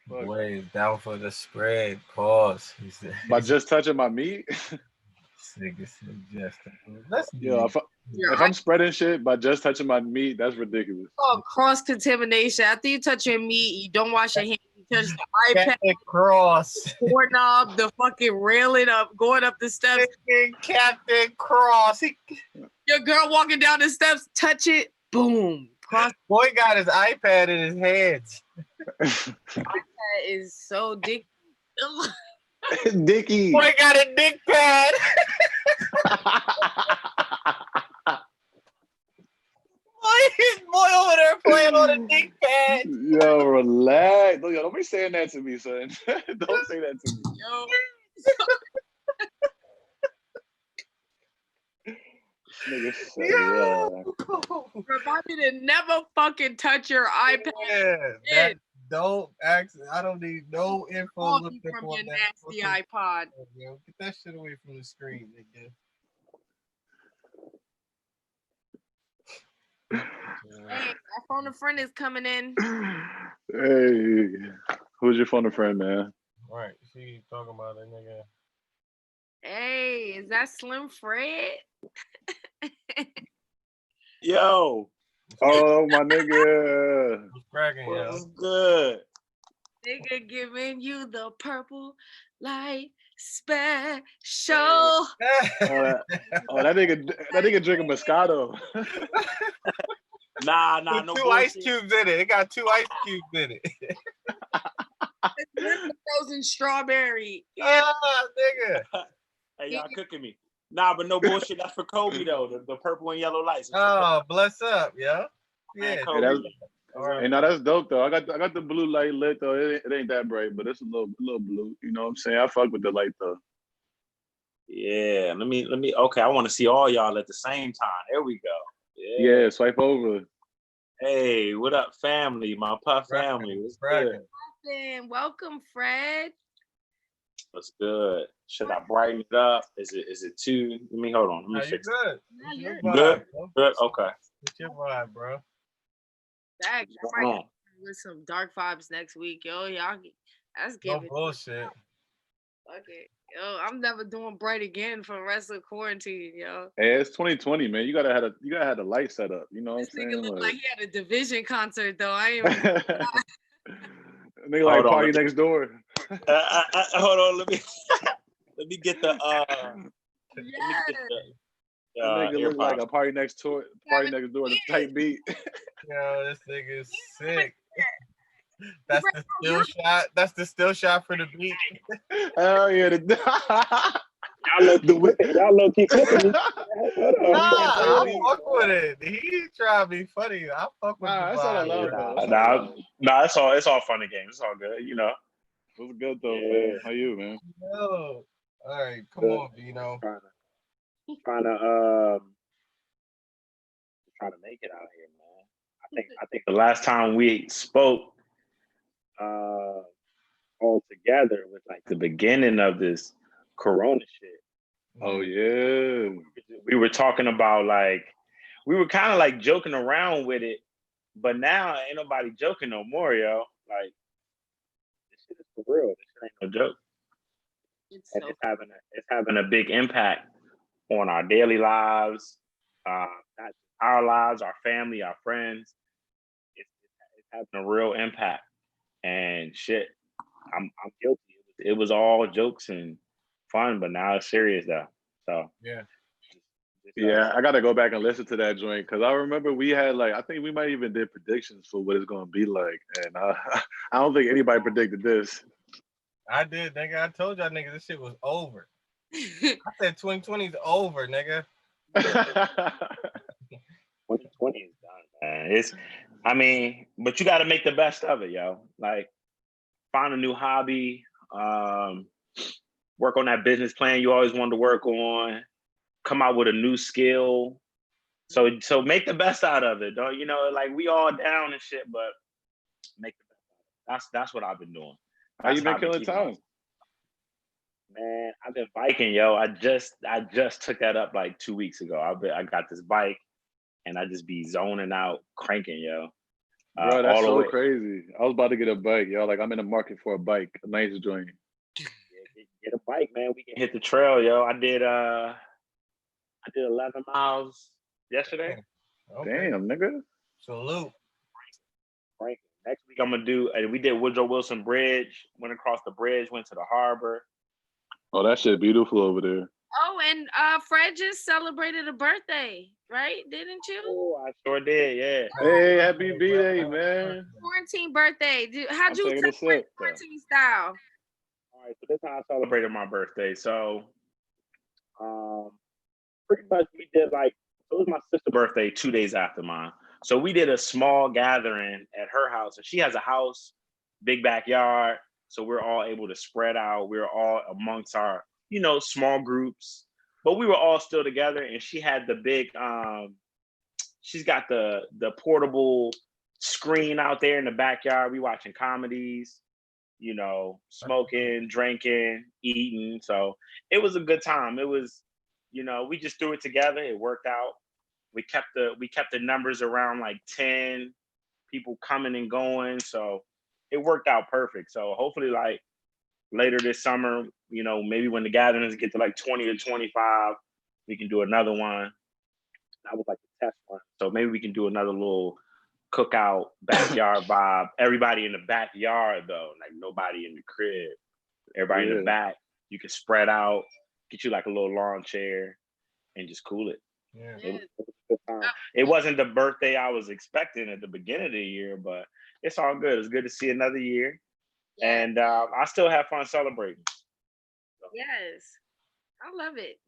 Fuck. Boy is down for the spread. Pause. He said, By just touching my meat. Let's Yo, if I'm spreading shit by just touching my meat, that's ridiculous. Oh, cross contamination. After you touch your meat, you don't wash your hands. You touch the iPad, Captain Cross, doorknob, the fucking railing up, going up the steps. Captain Cross. Your girl walking down the steps, touch it, boom. Cross. Boy got his iPad in his hands. iPad is so dick. Dicky. Boy got a dick pad. Boy over there playing on a dick pad. Yo, relax. Yo, don't be saying that to me, son. Don't say that to me. Yo. Nigga said, yeah. Remind me to never fucking touch your iPad. Yeah, don't ask. I don't need no info From your nasty iPod. Get that shit away from the screen, nigga. Hey, our phone a friend is coming in. Hey, who's your phone a friend, man? Right, she talking about that nigga. Hey, is that Slim Fred? Yo. Oh, my nigga. What's cracking, yo? What's good? Nigga giving you the purple light special. Oh, that nigga drinking Moscato. Nah, no no two bullshit. ice cubes in it. It got 2 ice cubes in it. Those frozen strawberry. Yeah. Ah, nigga. Hey, y'all cooking me. Nah, but no bullshit. That's for Kobe though. The purple and yellow lights. Oh, bless up, yo. Man, Yeah. Kobe. that's, All right. hey, no, that's dope though. I got the blue light lit though. It ain't that bright, but it's a little blue. You know what I'm saying? I fuck with the light though. Yeah. Let me. Okay, I want to see all y'all at the same time. There we go. Yeah, swipe over. Hey, what up, family? My puff family. What's good? Welcome, Fred. What's good? Should I brighten it up? Is it too? Let me hold on. Let me Are you fix it. good? Yeah, It's your you're vibe, Good? bro. Good. Okay. It's your vibe, bro. back. What's I going might on? with some dark vibes next week, yo. Y'all, that's No giving. bullshit. Okay, yo, I'm never doing bright again for the rest of the quarantine, yo. Hey, it's 2020, man. You gotta have the light set up. You know what This I'm nigga saying? looked like he had a Division concert, though. I ain't even. Nigga like Hold on, party let me- next door. Hold on. Let me let me get the Yeah, Nigga look like AirPods. a party next door. Party next door. The tight beat. Yo, this nigga is sick. That's the still shot. That's the still shot for the beat. Hell yeah. Y'all low key clipping me. Hold on. Nah, I Nah, fuck with it. He trying to be funny. I fuck with the that's all I vibe, love, bro. though. That's all I love. Nah, it's all fun and games. It's all good, you know. What's good though, Yeah. fam? How you, man? Yo. All right, come Good. on, Vino. Trying to make it out here, man. I think the last time we spoke all together was like the beginning of this Corona shit. Oh yeah. We were talking about like we were kind of like joking around with it, but now ain't nobody joking no more, yo. Like this shit is for real. This shit ain't no joke. it's And so. it's having a big impact on our daily lives, not just our lives, our family, our friends. It's having a real impact. And shit, I'm guilty. It was all jokes and fun, but now it's serious though. So Yeah. Yeah, I gotta go back and listen to that joint because I remember we had I think we might even did predictions for what it's gonna be like, and I don't think anybody predicted this. I did, nigga. I told y'all niggas this shit was over. I said 2020 is over, nigga. 2020 is done, man. But you got to make the best of it, yo. Like, find a new hobby, work on that business plan you always wanted to work on, come out with a new skill. So make the best out of it, don't you know? Like we all down and shit, but make the best out of it. That's what I've been doing. How you That's been I've been killing keeping time? myself. Man, I've been biking, yo. I just took that up like 2 weeks ago. I got this bike, and I just be zoning out, cranking, yo. Bro, that's all the so way. crazy. I was about to get a bike, yo. Like I'm in the market for a bike, a nice joint. Get a bike, man. We can hit the trail, yo. I did 11 miles yesterday. Okay. Damn, nigga. Salute. Right. Next week I'm gonna do. We did Woodrow Wilson Bridge. Went across the bridge. Went to the harbor. Oh, that shit beautiful over there. Oh, and Fred just celebrated a birthday, right? Didn't you? Oh, I sure did. Yeah. Hey, happy B-Day, man. Quarantine birthday. How'd I'm you taking a celebrate sip. quarantine style? All right. So this time I celebrated my birthday. So, pretty much we did like it was my sister's birthday 2 days after mine. So we did a small gathering at her house, and she has a house, big backyard. So we're all able to spread out. We're all amongst our, small groups, but we were all still together. And she had the big, she's got the portable screen out there in the backyard. We watching comedies, smoking, drinking, eating. So it was a good time. It was, we just threw it together. It worked out. We kept the numbers around like 10 people coming and going. So it worked out perfect. So hopefully like later this summer, maybe when the gatherings get to like 20 or 25, we can do another one. That was like the test one. So maybe we can do another little cookout backyard vibe. Everybody in the backyard though, like nobody in the crib. Everybody in the back. You can spread out, get you like a little lawn chair and just cool it. Yeah. It was a good time. It wasn't the birthday I was expecting at the beginning of the year, but it's all good. It's good to see another year. Yeah. And I still have fun celebrating. Yes. I love it.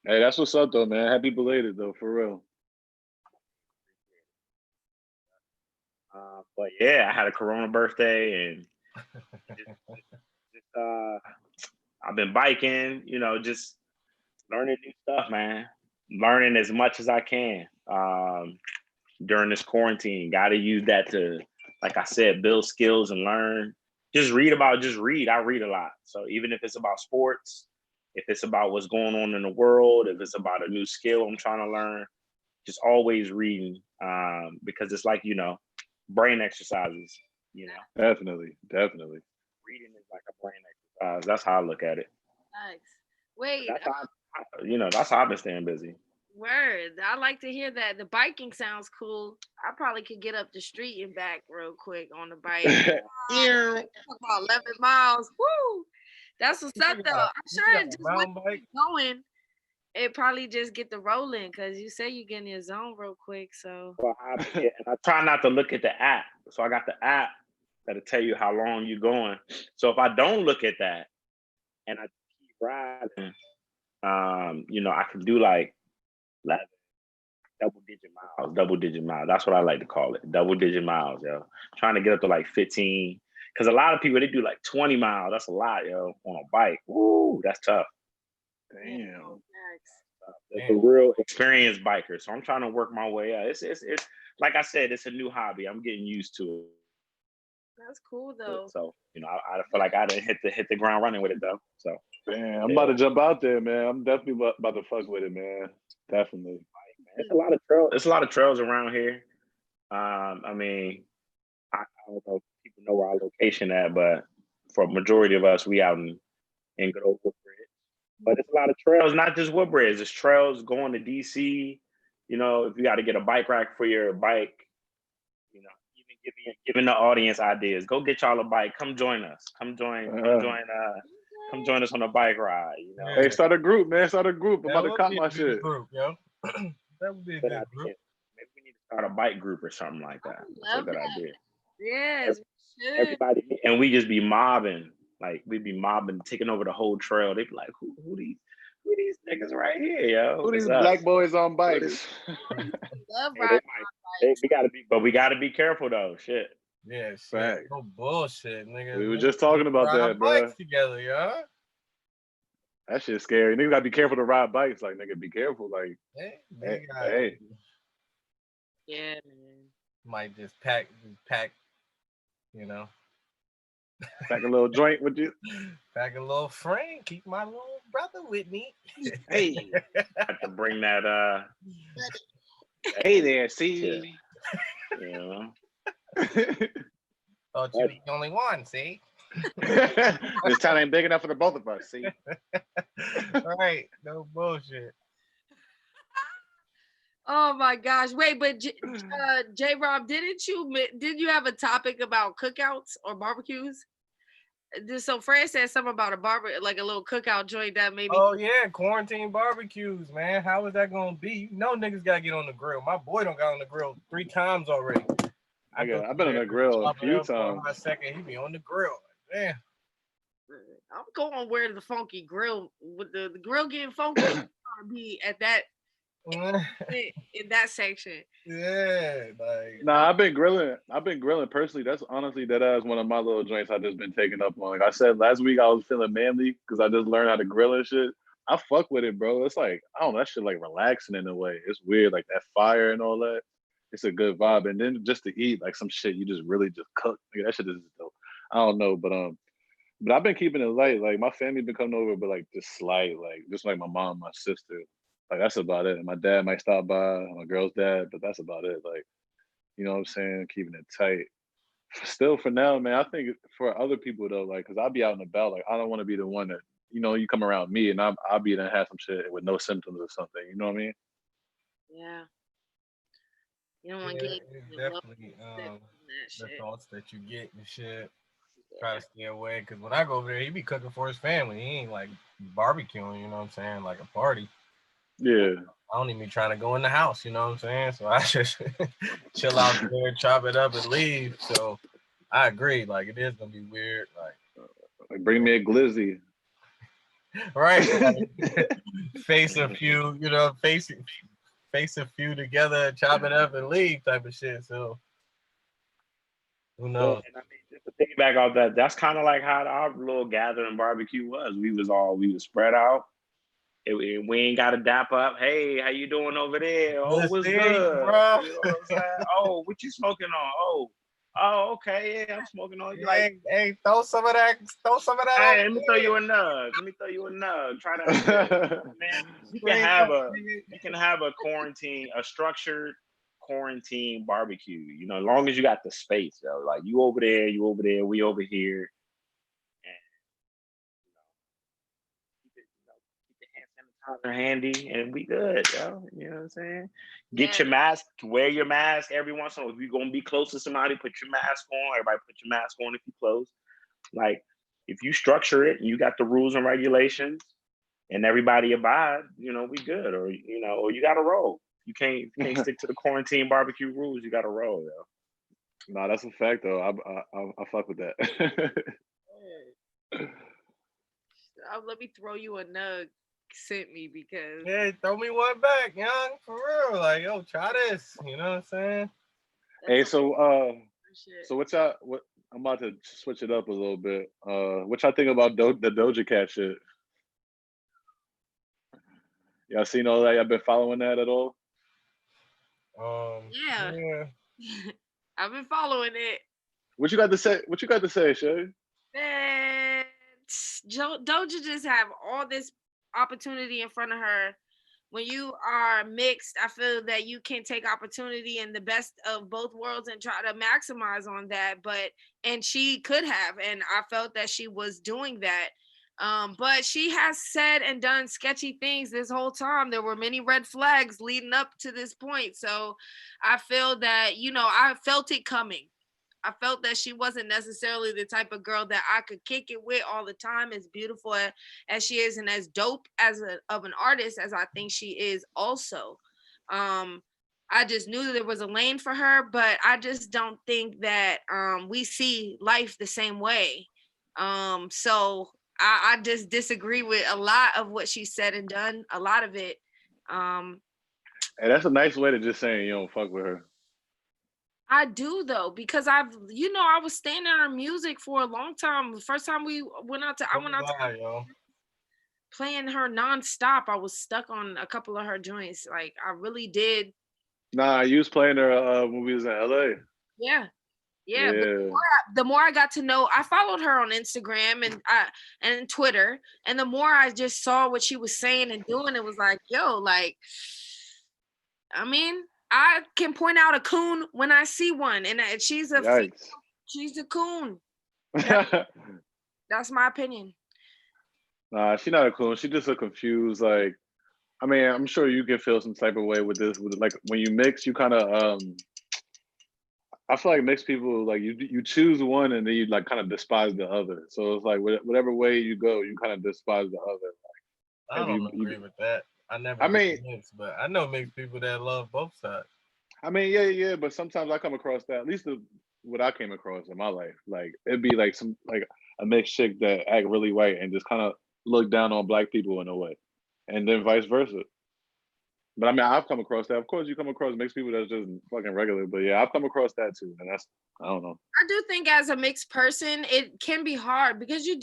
Hey, that's what's up though, man. Happy belated though, for real. But yeah, I had a Corona birthday, and I've been biking. You know, just learning new stuff, man. Learning as much as I can during this quarantine. Got to use that to, like I said, build skills and learn. Just read. I read a lot. So even if it's about sports, if it's about what's going on in the world, if it's about a new skill I'm trying to learn, just always reading because it's like, brain exercises, Definitely. Reading is like a brain exercise. That's how I look at it. Nice. Wait, That's how I've been staying busy. word. I like to hear that. The biking sounds cool. I probably could get up the street and back real quick on the bike. About 11 miles. Woo! That's what's up, though. I'm sure it just mountain wouldn't bike. keep going. It probably just get the rolling because you say you get in your zone real quick. So Well, and I try not to look at the app. So I got the app that'll tell you how long you're going. So if I don't look at that and I keep riding, I can do like double digit miles. That's what I like to call it. Double digit miles, yo. Trying to get up to like 15. Because a lot of people, they do like 20 miles. That's a lot, yo, on a bike. Woo, that's tough. Damn. It's a real experienced biker. So I'm trying to work my way out. It's like I said, it's a new hobby. I'm getting used to it. that's cool, though. So, I feel like I didn't hit the ground running with it though. So Man, I'm about to jump out there, man. I'm definitely about to fuck with it, man. Definitely. it's a lot of trails. It's a lot of trails around here. I mean, I don't know if people know where our location at, but for a majority of us, we out in good old Woodbridge. But it's a lot of trails, not just Woodbridge. It's trails going to DC. If you got to get a bike rack for your bike, even giving the audience ideas. Go get y'all a bike. Come join us. Come join us on a bike ride. Hey, start a group, man. Start a group. I'm about to cop my shit. Group, yo. That would be a good group. Maybe we need to start a bike group or something like that. That's a good idea. Yes, we should. Everybody, and we just be mobbing. Like we'd be mobbing, taking over the whole trail. They'd be like, who these niggas right here, yo? Who these What's up? black boys on bikes? Love Hey, riding we gotta be careful though. Shit. Yeah, shit. Fact. No bullshit, nigga. We were just talking about Ride that, bro. bikes together, yo. That shit's scary. Niggas gotta be careful to ride bikes. Like, nigga, be careful. Like, hey. Yeah, man. Might just pack, pack pack a little friend, keep my little brother with me. Hey, I have to bring that. Hey there, see. Thought you were the only one, see? This town ain't big enough for the both of us, see? Right, no bullshit. Oh my gosh! Wait, but J. Rob, didn't you have a topic about cookouts or barbecues? So Fred said something about like a little cookout joint that maybe. Oh yeah, quarantine barbecues, man. How is that gonna be? Niggas gotta get on the grill. My boy don't got on the grill 3 times already. I've been on the grill a few times. My second, he be on the grill. Man, I'm going where the funky grill with the grill getting funky. I'm gonna be at that in that section. Yeah, like Nah, I've been grilling personally. That's honestly that is one of my little joints I just been taking up on. Like I said last week, I was feeling manly because I just learned how to grill and shit. I fuck with it, bro. It's like I don't know, that shit like relaxing in a way. It's weird, like that fire and all that. It's a good vibe, and then just to eat like some shit you just really just cook. Like, that shit is dope. I don't know, but I've been keeping it light. Like my family been coming over, but like just slight, like just like my mom, my sister. Like that's about it. My dad might stop by, my girl's dad, but that's about it. Like, you know what I'm saying? Keeping it tight. Still for now, man, I think for other people though, like, cause I'll be out and about, like I don't want to be the one that, you come around me and I'll be there and have some shit with no symptoms or something. You know what I mean? Yeah. You don't want to get definitely the thoughts that you get and shit. Try to stay away, because when I go over there, he be cooking for his family. He ain't like barbecuing, you know what I'm saying, like a party. Yeah. I don't even be trying to go in the house, you know what I'm saying? So I just chill out there, chop it up, and leave. So I agree. Like it is gonna be weird. Like bring me a glizzy. Right. Like, face a few, face a few together, chop it up and leave type of shit. So who Yeah, knows? and I mean, just to piggyback off that, that's kind of like how our little gathering barbecue was. We was spread out. We ain't got to dap up. Hey, how you doing over there? Oh, Good what's seeing you, good? bro. You know what I'm saying? Oh, what you smoking on? Oh, okay, yeah, I'm smoking on. You like, Hey, throw some of that over hey, let me throw there. you a nug. Let me throw you a nug. Try that shit. You know what I mean? You can have a quarantine, a structured quarantine barbecue. You know, as long as you got the space, though. Like you over there, we over here. And keep the hand sanitizer handy, and we good, yo. You know what I'm saying? Get Yeah, your mask, wear your mask every once in a while. If you're gonna be close to somebody, put your mask on. Everybody put your mask on if you close. Like if you structure it, you got the rules and regulations, and everybody abide. You know, we good, or or you got to roll. You can't stick to the quarantine barbecue rules. You got to roll, yo. Nah, that's a fact though. I fuck with that. let me throw you a nug sent me because Yeah, throw me one back, young, for real. Like, yo, try this. You know what I'm saying? Hey, that's some shit. so what I'm about to switch it up a little bit. What y'all think about the Doja Cat shit? Y'all seen all that? Y'all been following that at all? Yeah, Yeah. I've been following it. What you got to say? What you got to say, Shay? Man, Doja just have all this opportunity in front of her. When you are mixed, I feel that you can take opportunity in the best of both worlds and try to maximize on that. And she could have, and I felt that she was doing that. But she has said and done sketchy things this whole time. There were many red flags leading up to this point. So I feel that, I felt it coming. I felt that she wasn't necessarily the type of girl that I could kick it with all the time, as beautiful as she is and as dope of an artist as I think she is also. I just knew that there was a lane for her, but I just don't think that we see life the same way. So I just disagree with a lot of what she said and done, a lot of it. Um, Hey, that's a nice way to just saying you don't fuck with her. I do though, because I was staying in her music for a long time. The first time I went out to Yo. playing her nonstop. I was stuck on a couple of her joints. Like I really did. Nah, you was playing her movies in LA. Yeah. Yeah. But Yeah. the more I got to know, I followed her on Instagram and Twitter. And the more I just saw what she was saying and doing, it was like, yo, like, I mean, I can point out a coon when I see one, and Yikes. she's a coon. Nah, That's my opinion. she not a coon. She just a confused. Like, I mean, I'm sure you can feel some type of way with this. With like when you mix, you kind of I feel like mixed people like you choose one and then you like kind of despise the other. So it's like whatever way you go, you kind of despise the other. I If don't agree with that. I never I been mean, mixed, but I know mixed people that love both sides. yeah, but sometimes I come across that. At least what I came across in my life, like it'd be like some like a mixed chick that act really white and just kind of look down on black people in a way, and then vice versa. But I mean, I've come across that. Of course, you come across mixed people that's just fucking regular. But yeah, I've come across that too, and that's I don't know. I do think as a mixed person, it can be hard because you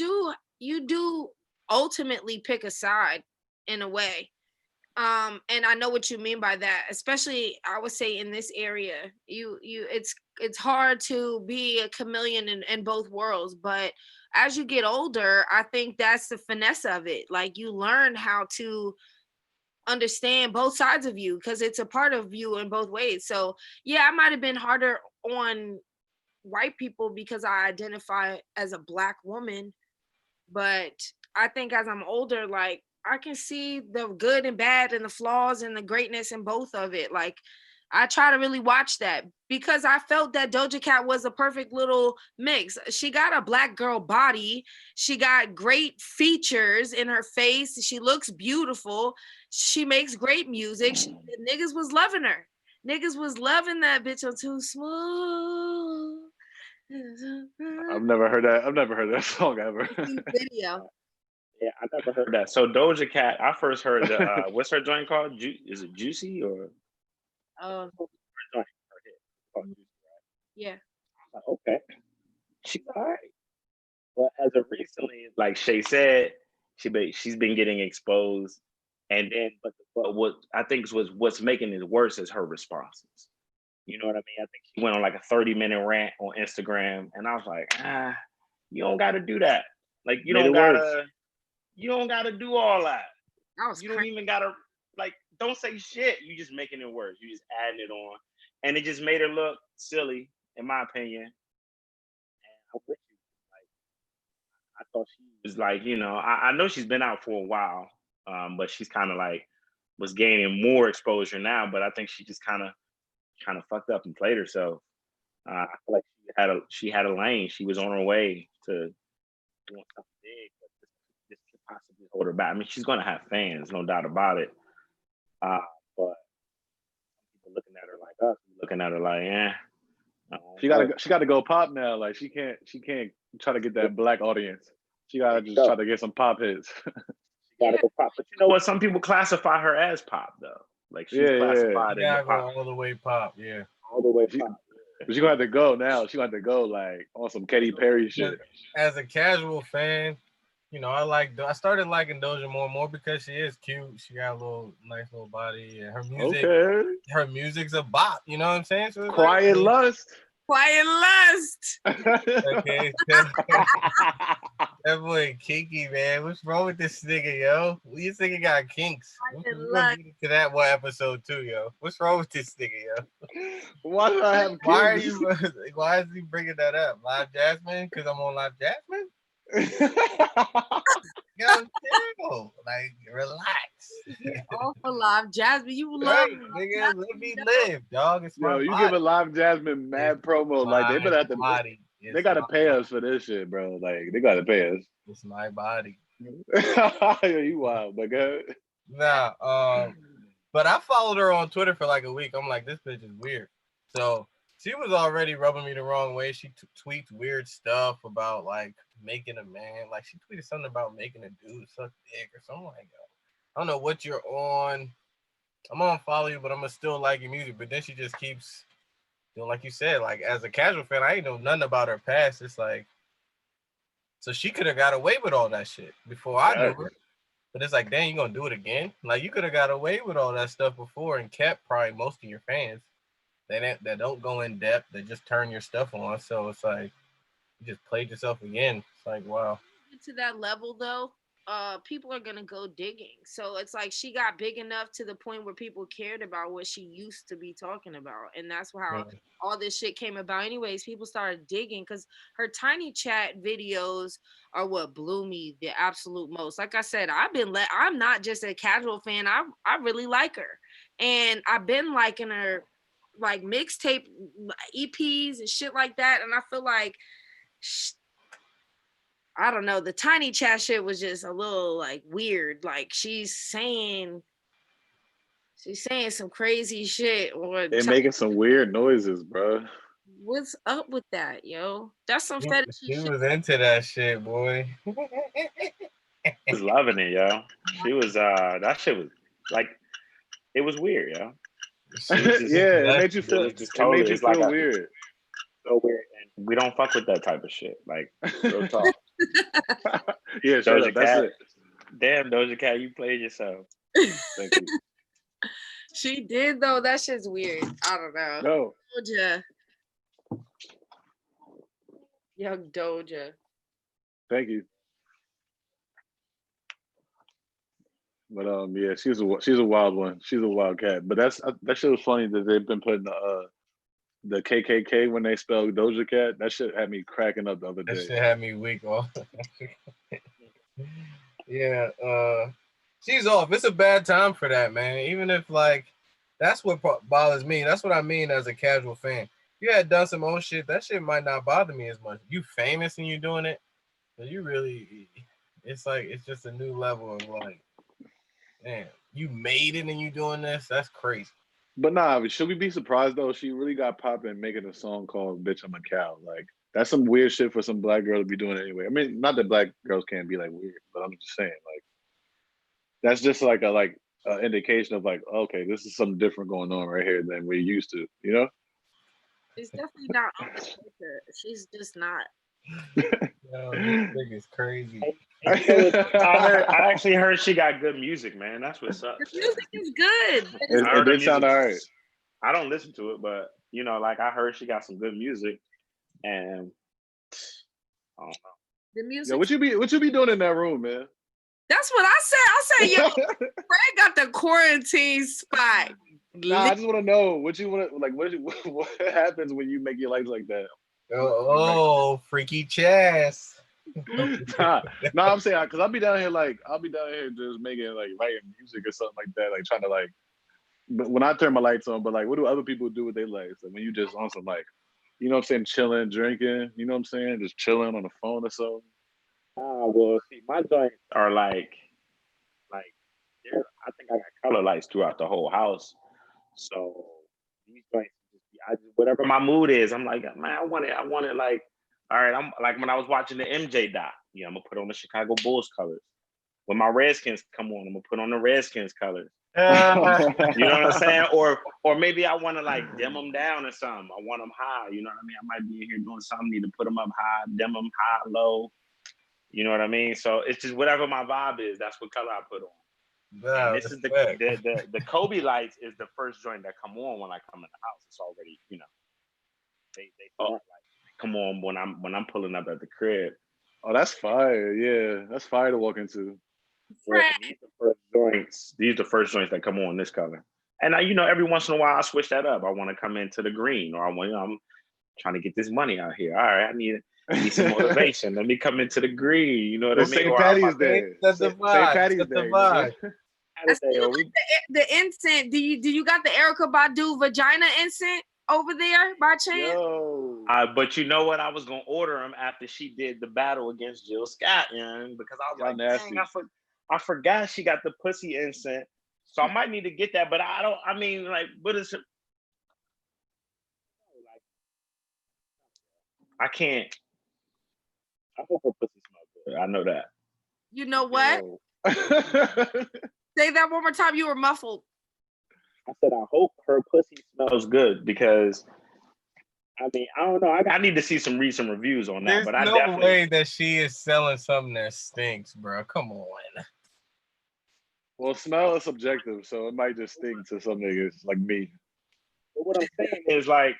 do ultimately pick a side in a way. And I know what you mean by that, especially I would say in this area. It's hard to be a chameleon in both worlds, but as you get older, I think that's the finesse of it. Like you learn how to understand both sides of you because it's a part of you in both ways. So yeah, I might have been harder on white people because I identify as a black woman, but I think as I'm older, like I can see the good and bad and the flaws and the greatness in both of it. Like I try to really watch that because I felt that Doja Cat was a perfect little mix. She got a black girl body. She got great features in her face. She looks beautiful. She makes great music. Niggas was loving her. Niggas was loving that bitch on Too Smooth. I've never heard that. I've never heard that song ever. Video. Yeah, I never heard that. So Doja Cat, I first heard the what's her joint called? Is it Juicy or Oh, her joint? Her hit called Juicy, yeah. right? Okay, she's all right. But as of recently, like Shay said, she's been getting exposed, and then but what I think is what's making it worse is her responses. You know what I mean? I think she went on like a 30-minute rant on Instagram, and I was like, you don't got to do that. Like Made it worse. you don't gotta do all that. That was You don't crazy. even gotta like don't say shit. You just making it worse. You just adding it on. And it just made her look silly, in my opinion. And I'm with you. Like I thought she was like, I know she's been out for a while, but she's kind of like was gaining more exposure now. But I think she just kind of fucked up and played herself. I feel like she had a lane. She was on her way to doing something big, but this could possibly hold her back. I mean, she's gonna have fans, no doubt about it. But people looking at her like us, looking at her like, She gotta go pop now. Like she can't try to get that black audience. She gotta just try to get some pop hits. She gotta go pop. But you know what? Some people classify her as pop though. Like she's classified in the pop. All the way pop, yeah. All the way pop. But she gonna have to go now. She gonna have to go like on some Katy Perry shit. As a casual fan, I started liking Doja more and more because she is cute. She got a nice little body, and her music's a bop. You know what I'm saying? So Quiet Lust. Quiet Lust. Okay. That boy kinky, man. What's wrong with this nigga, yo? You think he got kinks? We're gonna get into that one episode too, yo. What's wrong with this nigga, yo? Why do I have kinks? Why is he bringing that up? Live Jasmine? Because I'm on Live Jasmine? Yo, chill. Like, relax. All for Live Jasmine. You love Right, nigga. Let me live, dog. It's my Yo, you body. give a Live Jasmine mad promo. Like they better have to. Body. They gotta pay us for this shit, bro. Like they gotta pay us. It's my body. You wild, but good. Nah, but I followed her on Twitter for like a week. I'm like, this bitch is weird. So she was already rubbing me the wrong way. She tweets weird stuff about like making a man. Like she tweeted something about making a dude suck dick or something like that. I don't know what you're on. I'm gonna follow you, but I'm gonna still like your music. But then she just keeps doing, like you said, like as a casual fan, I ain't know nothing about her past. It's like, so she could have got away with all that shit before I knew her. But it's like, dang, you gonna do it again? Like you could have got away with all that stuff before and kept probably most of your fans. That don't go in depth. They just turn your stuff on. So it's like you just played yourself again. It's like, wow. To that level though, people are gonna go digging. So it's like she got big enough to the point where people cared about what she used to be talking about, and that's how all this shit came about. Anyways, people started digging because her tiny chat videos are what blew me the absolute most. Like I said, I'm not just a casual fan. I really like her, and I've been liking her like mixtape EPs and shit like that, and I feel like. I don't know. The tiny chat shit was just a little like weird. Like she's saying some crazy shit, or they're making some weird noises, bro. What's up with that, yo? That's some fetish shit. She was into that shit, boy. I was loving it, yo. She was that shit was like it was weird, yo. It made you feel weird. So weird, and we don't fuck with that type of shit. Like real talk. Yeah, Doja Cat. It. Damn, Doja Cat, you played yourself. Thank you. She did though. That shit's weird. I don't know. No. Doja. Young Doja. Thank you. But yeah, she's a wild one. She's a wild cat. But that shit was funny that they've been putting the KKK when they spelled Doja Cat. That shit had me cracking up the other day. That shit had me weak off. Yeah, she's off. It's a bad time for that, man. Even if like, that's what bothers me. That's what I mean as a casual fan. You had done some old shit, that shit might not bother me as much. You famous and you doing it, so you really, it's like, it's just a new level of like, man, you made it and you doing this. That's crazy. But nah, should we be surprised though? She really got popping making a song called "Bitch I'm a Cow." Like, That's some weird shit for some black girl to be doing anyway. I mean, not that black girls can't be like weird, but I'm just saying, like, that's just like a indication of like, okay, this is something different going on right here than we're used to, you know? It's definitely not on the culture. She's just not. Yo, this nigga is crazy. I actually heard she got good music, man. That's what's up. The music is good. But It, it's I it heard her did sound music. all right. I don't listen to it, but you know, like I heard she got some good music, and I don't know. the music. Yo, what you be doing in that room, man? That's what I said. I said, yo, Fred got the quarantine spot. Nah, I just want to know what you want to like. What happens when you make your lights like that? Oh, freaky chess. Nah, I'm saying because I'll be down here just making like writing music or something like that, like trying to like. But when I turn my lights on, but like, what do other people do with their lights? Like when you just on some like, you know what I'm saying, chilling, drinking, you know what I'm saying, just chilling on the phone or something. Well, see, my joints are like, I think I got color lights throughout the whole house. So these joints, whatever my mood is, I'm like, man, I want it like, all right, I'm like when I was watching the MJ doc, yeah, I'm gonna put on the Chicago Bulls colors. When my Redskins come on, I'm gonna put on the Redskins colors. You know what I'm saying? Or maybe I want to like dim them down or something. I want them high. You know what I mean? I might be in here doing something, need to put them up high, dim them high, low. You know what I mean? So it's just whatever my vibe is. That's what color I put on. Nah, And this is the Kobe lights is the first joint that come on when I come in the house. It's already, you know, they start like come on when I'm pulling up at the crib. Oh, that's fire! Yeah, that's fire to walk into. Fred. These are the first joints that come on this color. And I, you know, every once in a while I switch that up. I want to come into the green, or I'm trying to get this money out here. All right, I need some motivation. Let me come into the green. You know what I mean? St. Patty's Day. That's the St. vibe. Patty's That's the Day. vibe. I still like the incense. Do you got the Erica Badu vagina incense over there by chance? Yo. But you know what? I was gonna order them after she did the battle against Jill Scott, because I was Y'all like, nasty. dang, I forgot she got the pussy incense. So I might need to get that, but I don't. I mean, like, what is it? I can't. I hope her pussy smells good. I know that. You know what? Yo. Say that one more time. You were muffled. I said I hope her pussy smells good because I mean I don't know. I need to see some recent reviews on that. There's But I no definitely way that she is selling something that stinks, bro. Come on. Well, smell is subjective, so it might just stink to some niggas like me. But what I'm saying is like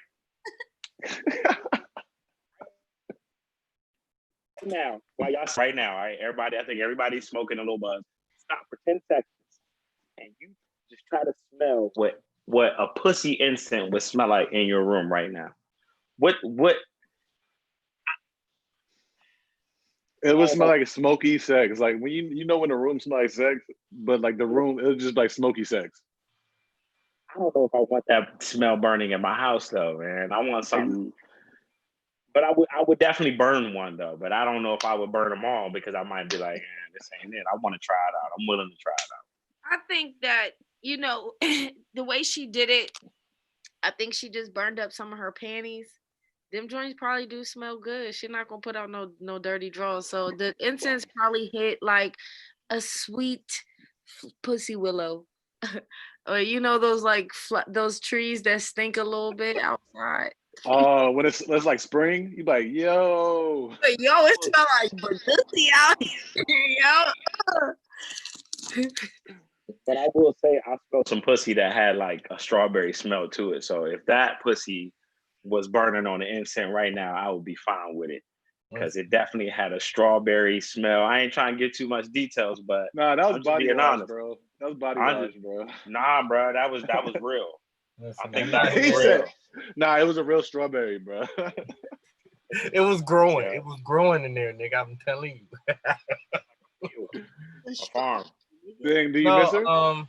now, while y'all right now, all right, everybody. I think everybody's smoking a little buzz. Stop for 10 seconds, and you just try to smell what a pussy incense would smell like in your room right now. What? It would smell like a smoky sex. Like when you know when the room smells like sex, but like the room it was just like smoky sex. I don't know if I want that smell burning in my house though, man. I want something. But I would definitely burn one though. But I don't know if I would burn them all because I might be like, this ain't it. I want to try it out. I'm willing to try it out. I think that, the way she did it, I think she just burned up some of her panties. Them joints probably do smell good. She's not gonna put out no dirty drawers. So the incense probably hit like a sweet pussy willow. Or those like those trees that stink a little bit outside. Oh, when it's like spring, you be like, yo. Yo, it smell like pussy out here, yo. But I will say I smelled some pussy that had like a strawberry smell to it. So if that pussy was burning on the incense right now, I would be fine with it. Because it definitely had a strawberry smell. I ain't trying to get too much details, but Nah, that was body wash, honest. bro. That was body wash, bro. Nah, bro, that was real. Listen, I think man, that was He real. said, nah, it was a real strawberry, bro. it was growing. Yeah. It was growing in there, nigga. I'm telling you. A farm. Dang, do you miss her? I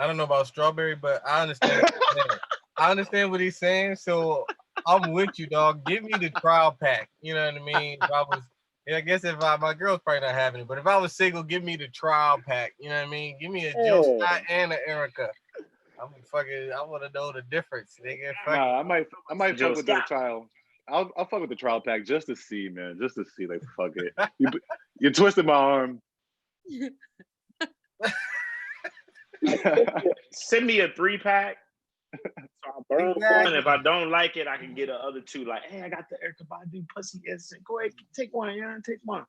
don't know about strawberry, but I understand what he's saying. I understand what he's saying, so I'm with you, dog. Give me the trial pack. You know what I mean? I guess if my girl's probably not having it, but if I was single, give me the trial pack. You know what I mean? Give me a Jill Scott and an Erica. I want to know the difference, nigga. Nah, I might fuck with the trial. I'll fuck with the trial pack just to see, man. Just to see, like, fuck it. You twisted my arm. Send me a 3-pack. So I burn one. If I don't like it, I can get the other 2. Like, hey, I got the Erykah Badu pussy instant. Go ahead, take one, yeah, take one.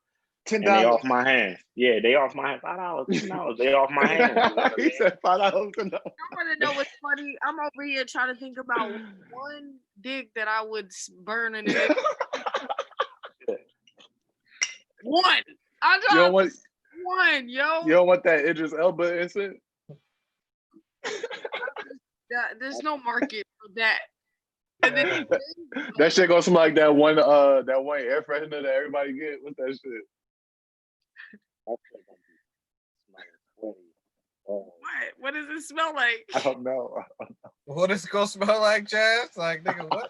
And they off my hands. Yeah, they off my hands. $5, $10. They off my hands. He said $5. I want to know what's funny. I'm over here trying to think about one dick that I would burn in it. One. I You don't want one, yo. you don't want that Idris Elba instant? There's no market for that. And then, That shit gonna smell like that one air freshener that everybody get. What's that shit? what does it smell like? I don't know. What is it gonna smell like, Jazz? Like, nigga, what?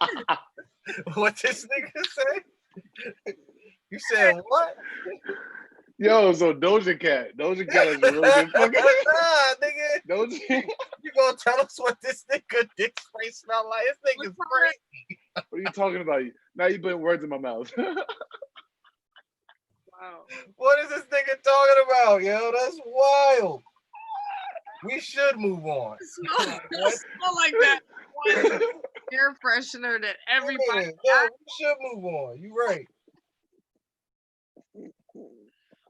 What this nigga say? You said what? Yo, so Doja Cat is really good fucking. Nah, nigga. Doja. You gonna tell us what this nigga dick spray smell like? This nigga's crazy. What are you talking about? Now you putting words in my mouth. Wow. What is this nigga talking about, yo? That's wild. We should move on. It smell like that one air freshener that everybody Yeah, we should move on. You right.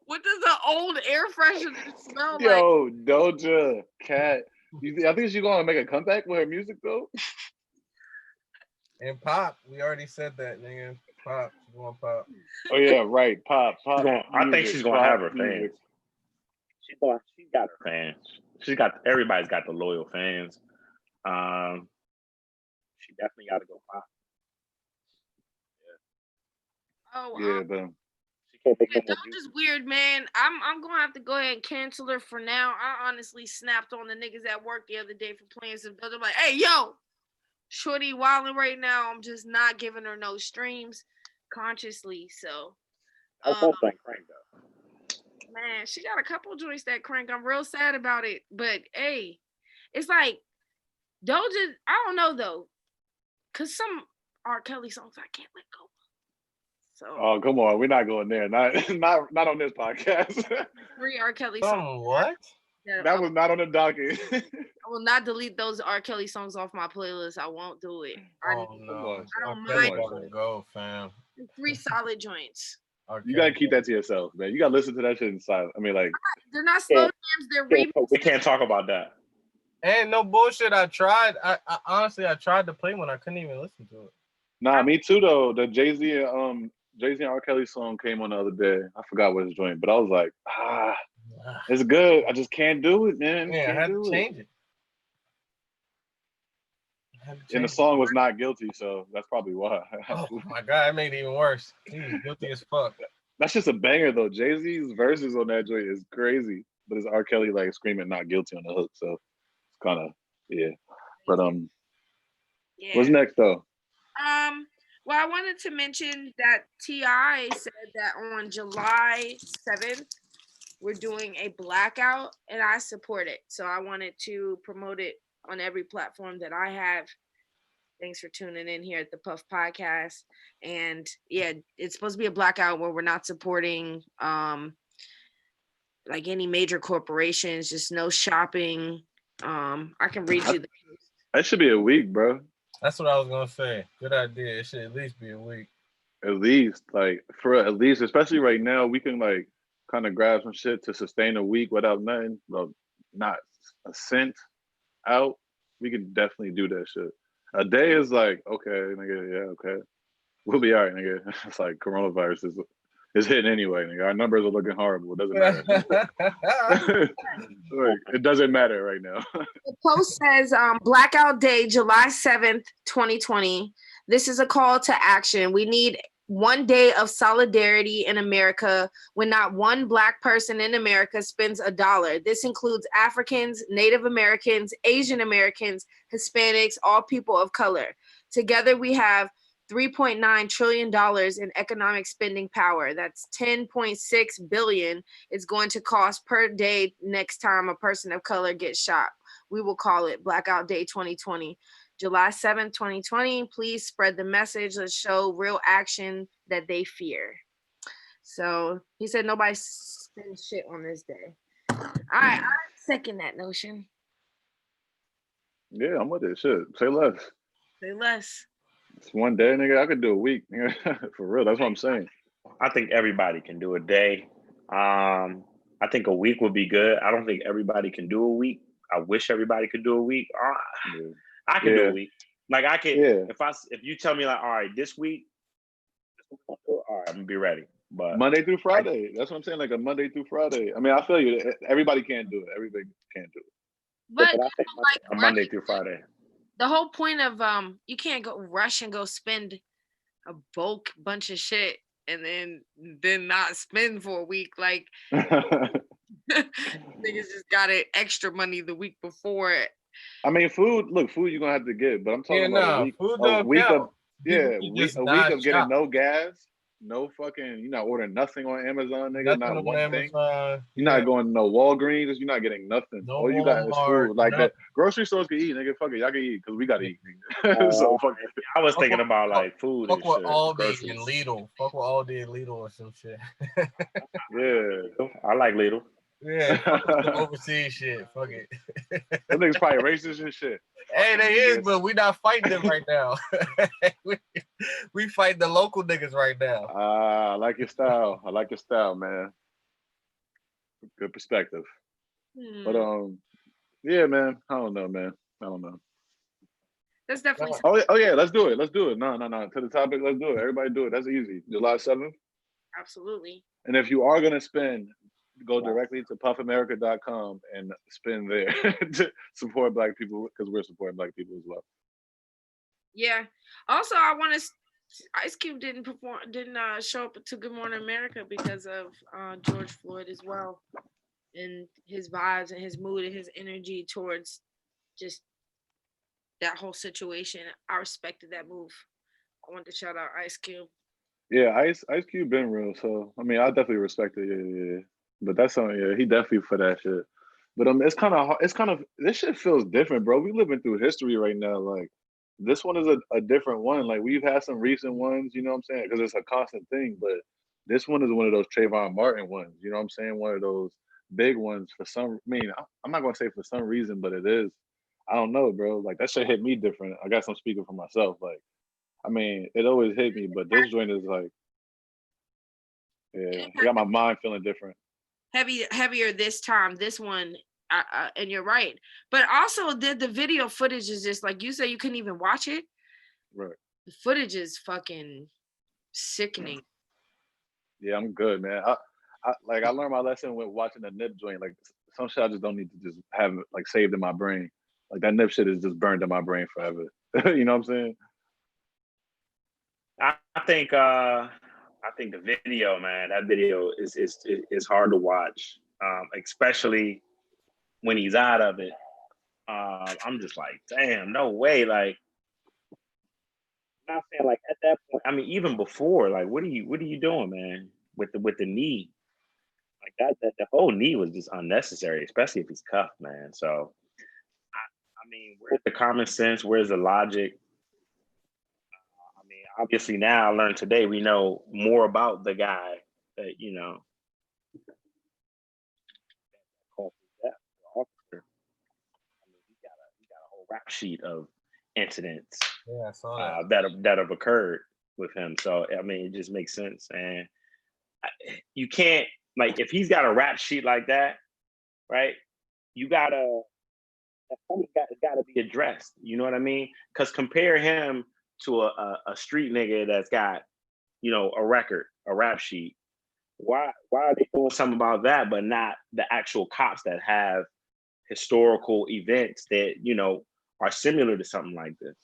What does an old air freshener smell like? Yo, Doja Cat. I think she's gonna make a comeback with her music though. And pop, we already said that, nigga. Pop, she's going pop. Oh yeah, right. Pop. I think she's gonna have her fans. She's got her fans. Everybody's got the loyal fans. She definitely got to go pop. Oh, Yeah, but Doja's weird, man. I'm gonna have to go ahead and cancel her for now. I honestly snapped on the niggas at work the other day for playing some Doja. I'm like, hey, yo, shorty wilding right now. I'm just not giving her no streams consciously. So, man, she got a couple joints that crank. I'm real sad about it, but hey, it's like Doja. I don't know though, cause some R. Kelly songs I can't let go. So, oh come on, we're not going there. Not on this podcast. 3 R. Kelly songs. What? That was not on the docket. I will not delete those R. Kelly songs off my playlist. I won't do it. Oh no, I don't Kelly mind. gotta go, fam. 3 solid joints. You gotta keep that to yourself, man. You gotta listen to that shit in silence. I mean, like, They're not slow jams. They're remixes. We can't talk about that. And no bullshit. I tried. I honestly tried to play one. I couldn't even listen to it. nah, me too though. The Jay-Z and R. Kelly song came on the other day. I forgot what his joint, but I was like, it's good. I just can't do it, man. Yeah, I had to change it. And the song was not guilty, so that's probably why. Oh my god, it made it even worse. He was guilty as fuck. That's just a banger though. Jay-Z's verses on that joint is crazy, but it's R. Kelly like screaming not guilty on the hook, so it's kind of yeah. But Yeah. what's next though? Well, I wanted to mention that T.I. said that on July 7th, we're doing a blackout, and I support it. So I wanted to promote it on every platform that I have. Thanks for tuning in here at the Puff Podcast. And yeah, it's supposed to be a blackout where we're not supporting like any major corporations, just no shopping. I can read you the That should be a week, bro. That's what I was gonna say. Good idea. It should at least be a week. At least, like especially right now, we can like kind of grab some shit to sustain a week without nothing, well, not a cent out. We could definitely do that shit. A day is like, okay, nigga, yeah, okay. We'll be all right, nigga. It's like coronavirus is hitting anyway, nigga. Our numbers are looking horrible. It doesn't matter. It doesn't matter right now. The post says blackout day, July 7th, 2020. This is a call to action. We need 1 day of solidarity in America when not one Black person in America spends $1. This includes Africans, Native Americans, Asian Americans, Hispanics, all people of color. Together we have $3.9 trillion in economic spending power. That's $10.6 billion is going to cost per day next time a person of color gets shot. We will call it Blackout Day 2020. July 7th, 2020. Please spread the message. Let's show real action that they fear. So he said nobody spends shit on this day. All right, I second that notion. Yeah, I'm with it. Shit, say less. Say less. It's one day, nigga. I could do a week. For real, that's what I'm saying. I think everybody can do a day. I think a week would be good. I don't think everybody can do a week. I wish everybody could do a week. I could do a week. Like I could, if you tell me like, all right, this week, all right, I'm gonna be ready. But Monday through Friday. That's what I'm saying. Like a Monday through Friday. I mean, I feel you. Everybody can't do it. Everybody can't do it. But I think like Monday through Friday. The whole point of you can't go rush and go spend a bulk bunch of shit and then not spend for a week. Like niggas just got it extra money the week before. I mean, food. Look, food you're gonna have to get, but I'm talking about a week of getting no gas, no fucking. You're not ordering nothing on Amazon, nigga. Nothing not on one Amazon. thing. You're not going to no Walgreens. You're not getting nothing. No All you got is food. Like that grocery stores can eat, nigga. Fuck it, y'all can eat because we gotta eat. So fuck it. I was thinking about like food. Fuck and with shit, Aldi and Lidl. Fuck with Aldi and Lidl or some shit. Yeah, I like Lidl. Yeah, fuck with the overseas shit. Fuck it. Them niggas probably racist and shit. Hey, they is, but we not fighting them right now. we fight the local niggas right now. I like your style. I like your style, man. Good perspective. But yeah, man. I don't know, man. I don't know. That's definitely. Oh yeah, let's do it. Let's do it. No. To the topic, let's do it. Everybody do it. That's easy. July 7th. Absolutely. And if you are gonna spend, go directly to puffamerica.com and spend there to support Black people because we're supporting Black people as well. Yeah. Also, I want to. Ice Cube didn't show up to Good Morning America because of George Floyd as well, and his vibes and his mood and his energy towards just that whole situation. I respected that move. I want to shout out Ice Cube. Yeah, Ice Cube been real, so I mean, I definitely respect it. Yeah. But that's something. Yeah, he definitely for that shit. But it's kind of this shit feels different, bro. We living through history right now. Like this one is a different one. Like we've had some recent ones, you know what I'm saying? Because it's a constant thing. But this one is one of those Trayvon Martin ones. You know what I'm saying? One of those big ones for some. I mean, I'm not gonna say for some reason, but it is. I don't know, bro. Like that shit hit me different. I guess I'm speaking for myself. Like, I mean, it always hit me, but this joint is like, yeah, it got my mind feeling different. Heavier this time. This one, and you're right. But also, the video footage is just like you said. You couldn't even watch it. Right. The footage is fucking sickening. Yeah, I'm good, man. I learned my lesson with watching the Nip joint. Like some shit I just don't need to just have like saved in my brain. Like that Nip shit is just burned in my brain forever. You know what I'm saying? I think the video, man, that video is hard to watch, especially when he's out of it. I'm just like, damn, no way. Like, I'm not saying like at that point. I mean, even before, like, what are you doing, man? With the knee, like that the whole knee was just unnecessary, especially if he's cuffed, man. So, I mean, where's the common sense? Where's the logic? I mean, obviously now I learned today we know more about the guy that, you know, that officer. I mean, he got a whole rap sheet of incidents that have occurred with him. So I mean, it just makes sense. And you can't, like, if he's got a rap sheet like that, right? It's got to be addressed. You know what I mean? Because compare him to a street nigga that's got, you know, a record, a rap sheet. Why are they doing something about that, but not the actual cops that have historical events that, you know, are similar to something like this,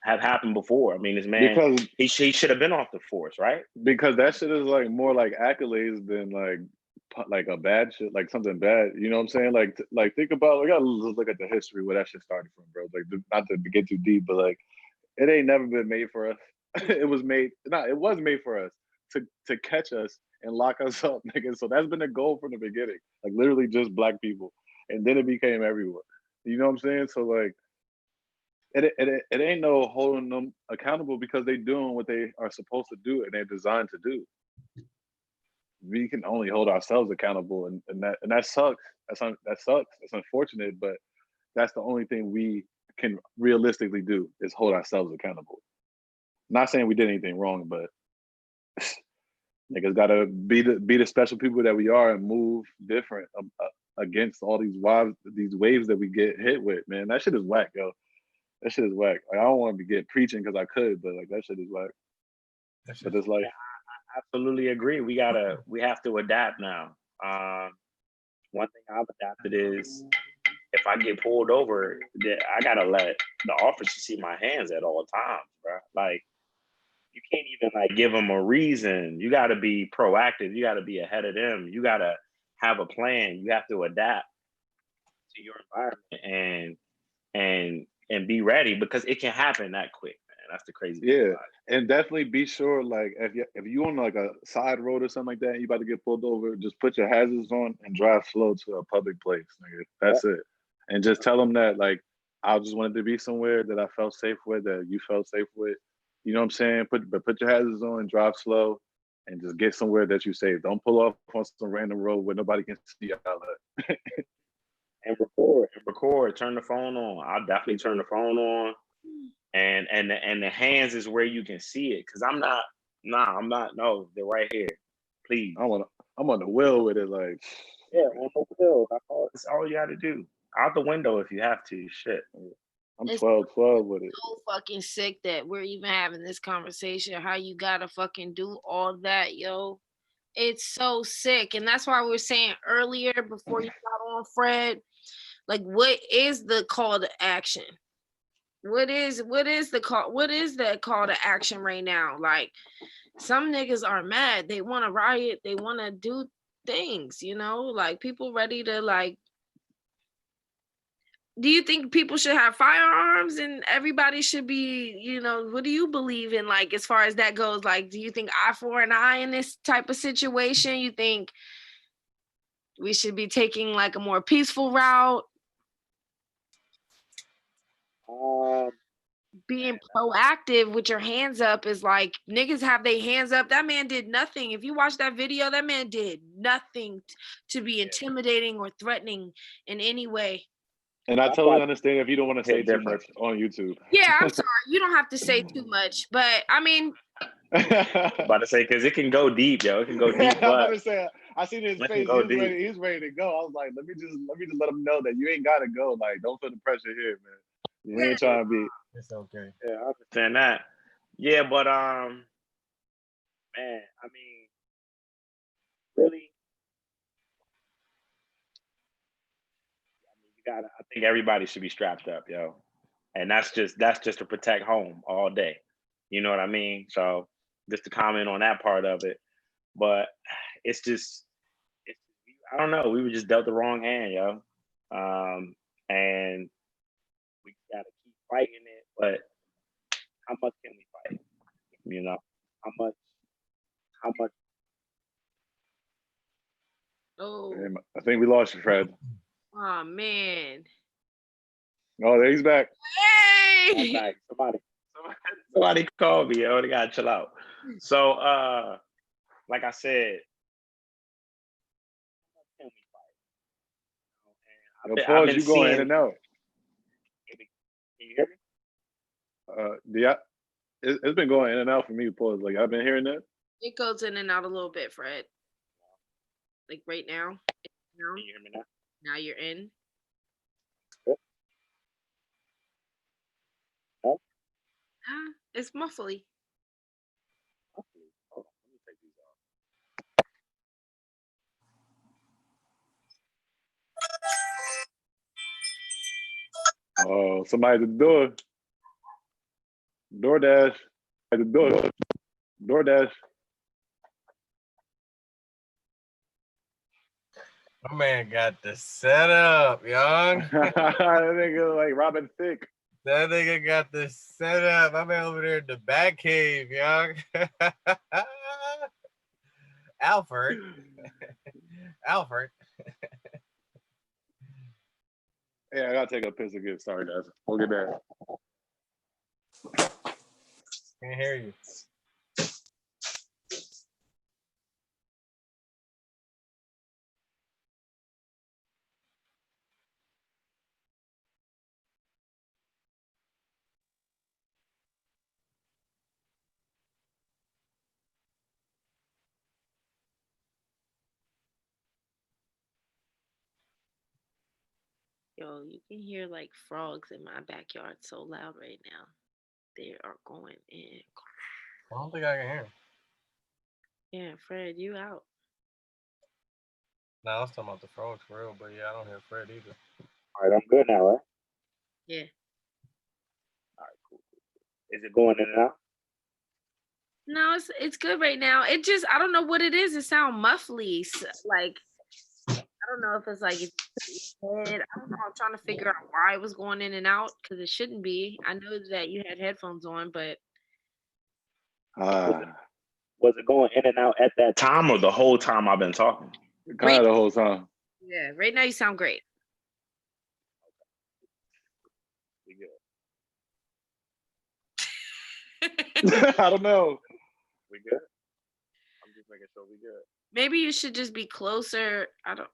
have happened before? I mean, this man, because he should have been off the force, right? Because that shit is like more like accolades than like a bad shit, like something bad. You know what I'm saying? Like think about, we gotta look at the history where that shit started from, bro. Like not to get too deep, but like it ain't never been made for us. It was made for us to catch us and lock us up, nigga. So that's been the goal from the beginning. Like literally just Black people. And then it became everyone. You know what I'm saying? So like it ain't no holding them accountable because they doing what they are supposed to do and they're designed to do. We can only hold ourselves accountable, and that sucks. That sucks. It's unfortunate, but that's the only thing we can realistically do is hold ourselves accountable. Not saying we did anything wrong, but niggas gotta be the special people that we are and move different against all these waves that we get hit with. Man, that shit is whack, yo. That shit is whack. Like, I don't want to be get preaching because I could, but like that shit is whack. But it's like, I absolutely agree. We have to adapt now. One thing I've adapted is if I get pulled over, I gotta let the officer see my hands at all times, bro. Like, you can't even like give them a reason. You gotta be proactive. You gotta be ahead of them. You gotta have a plan. You have to adapt to your environment and be ready because it can happen that quick, man. That's the crazy thing about it. And definitely be sure, like if you on like a side road or something like that, and you about to get pulled over, just put your hazards on and drive slow to a public place, nigga. That's it. And just tell them that like I just wanted to be somewhere that I felt safe with, that you felt safe with. You know what I'm saying? Put your hazards on and drive slow, and just get somewhere that you safe. Don't pull off on some random road where nobody can see you out there. And record. Turn the phone on. I'll definitely turn the phone on. And the hands is where you can see it. Cause I'm not. No, they're right here. Please. I'm on the wheel with it, like. Yeah, on the wheel. That's all you got to do. Out the window if you have to. Shit. I'm 12 with it. So fucking sick that we're even having this conversation. How you gotta fucking do all that, yo. It's so sick. And that's why we were saying earlier before you got on, Fred, like what is the call to action? What is the call to action right now? Like some niggas are mad. They want to riot. They want to do things, like people ready to like. Do you think people should have firearms and everybody should be, what do you believe in? Like, as far as that goes, like, do you think eye for an eye in this type of situation? You think we should be taking like a more peaceful route? Being proactive with your hands up is like niggas have their hands up. That man did nothing. If you watch that video, that man did nothing to be intimidating or threatening in any way. And I totally understand if you don't want to say too much on YouTube. Yeah, I'm sorry. You don't have to say too much, but I mean. I'm about to say, because it can go deep, yo. It can go deep. I'm about to say, I seen his face. He's ready to go. I was like, let me just let him know that you ain't gotta go. Like, don't feel the pressure here, man. You ain't trying to be. It's okay. Yeah, I understand that. Yeah, but man, I mean, really, I think everybody should be strapped up, yo. And that's just to protect home all day. You know what I mean? So just to comment on that part of it. But it's I don't know. We were just dealt the wrong hand, yo. And we gotta keep fighting it. But how much can we fight? How much? Oh, I think we lost you, Fred. Oh man. Oh, there he's back. Hey! Back. Somebody called me, yo. They gotta chill out. So like I said, Pause, you going in and out. Can you hear me? Yeah, it's been going in and out for me. Pause, like I've been hearing that. It goes in and out a little bit, Fred. Like right now. Can you hear me now? Now you're in. Oh. It's muffly. Hold on, let me take these off. Oh, somebody at the door. DoorDash. At the door. DoorDash. My man got the setup, young. That nigga like Robin Thicke. That nigga got the setup. My man over there in the back cave, young. Alfred. Alfred. Yeah, I gotta take a piss again. Sorry, guys. We'll get back. Can't hear you. Yo, you can hear like frogs in my backyard so loud right now. They are going in. I don't think I can hear him. Yeah, Fred, you out. No, I was talking about the frogs for real, but yeah, I don't hear Fred either. All right, I'm good now, right? Yeah. All right, cool. Is it going in and out? No, it's good right now. It just I don't know what it is. It sound muffly. Like I don't know if it's like it's in your head. I don't know. I'm trying to figure out why it was going in and out because it shouldn't be. I know that you had headphones on, but Was it going in and out at that time or the whole time I've been talking? Kind of the whole time. yeah, right now you sound great. We good. I don't know. We good. I'm just making sure we good. Maybe you should just be closer. I don't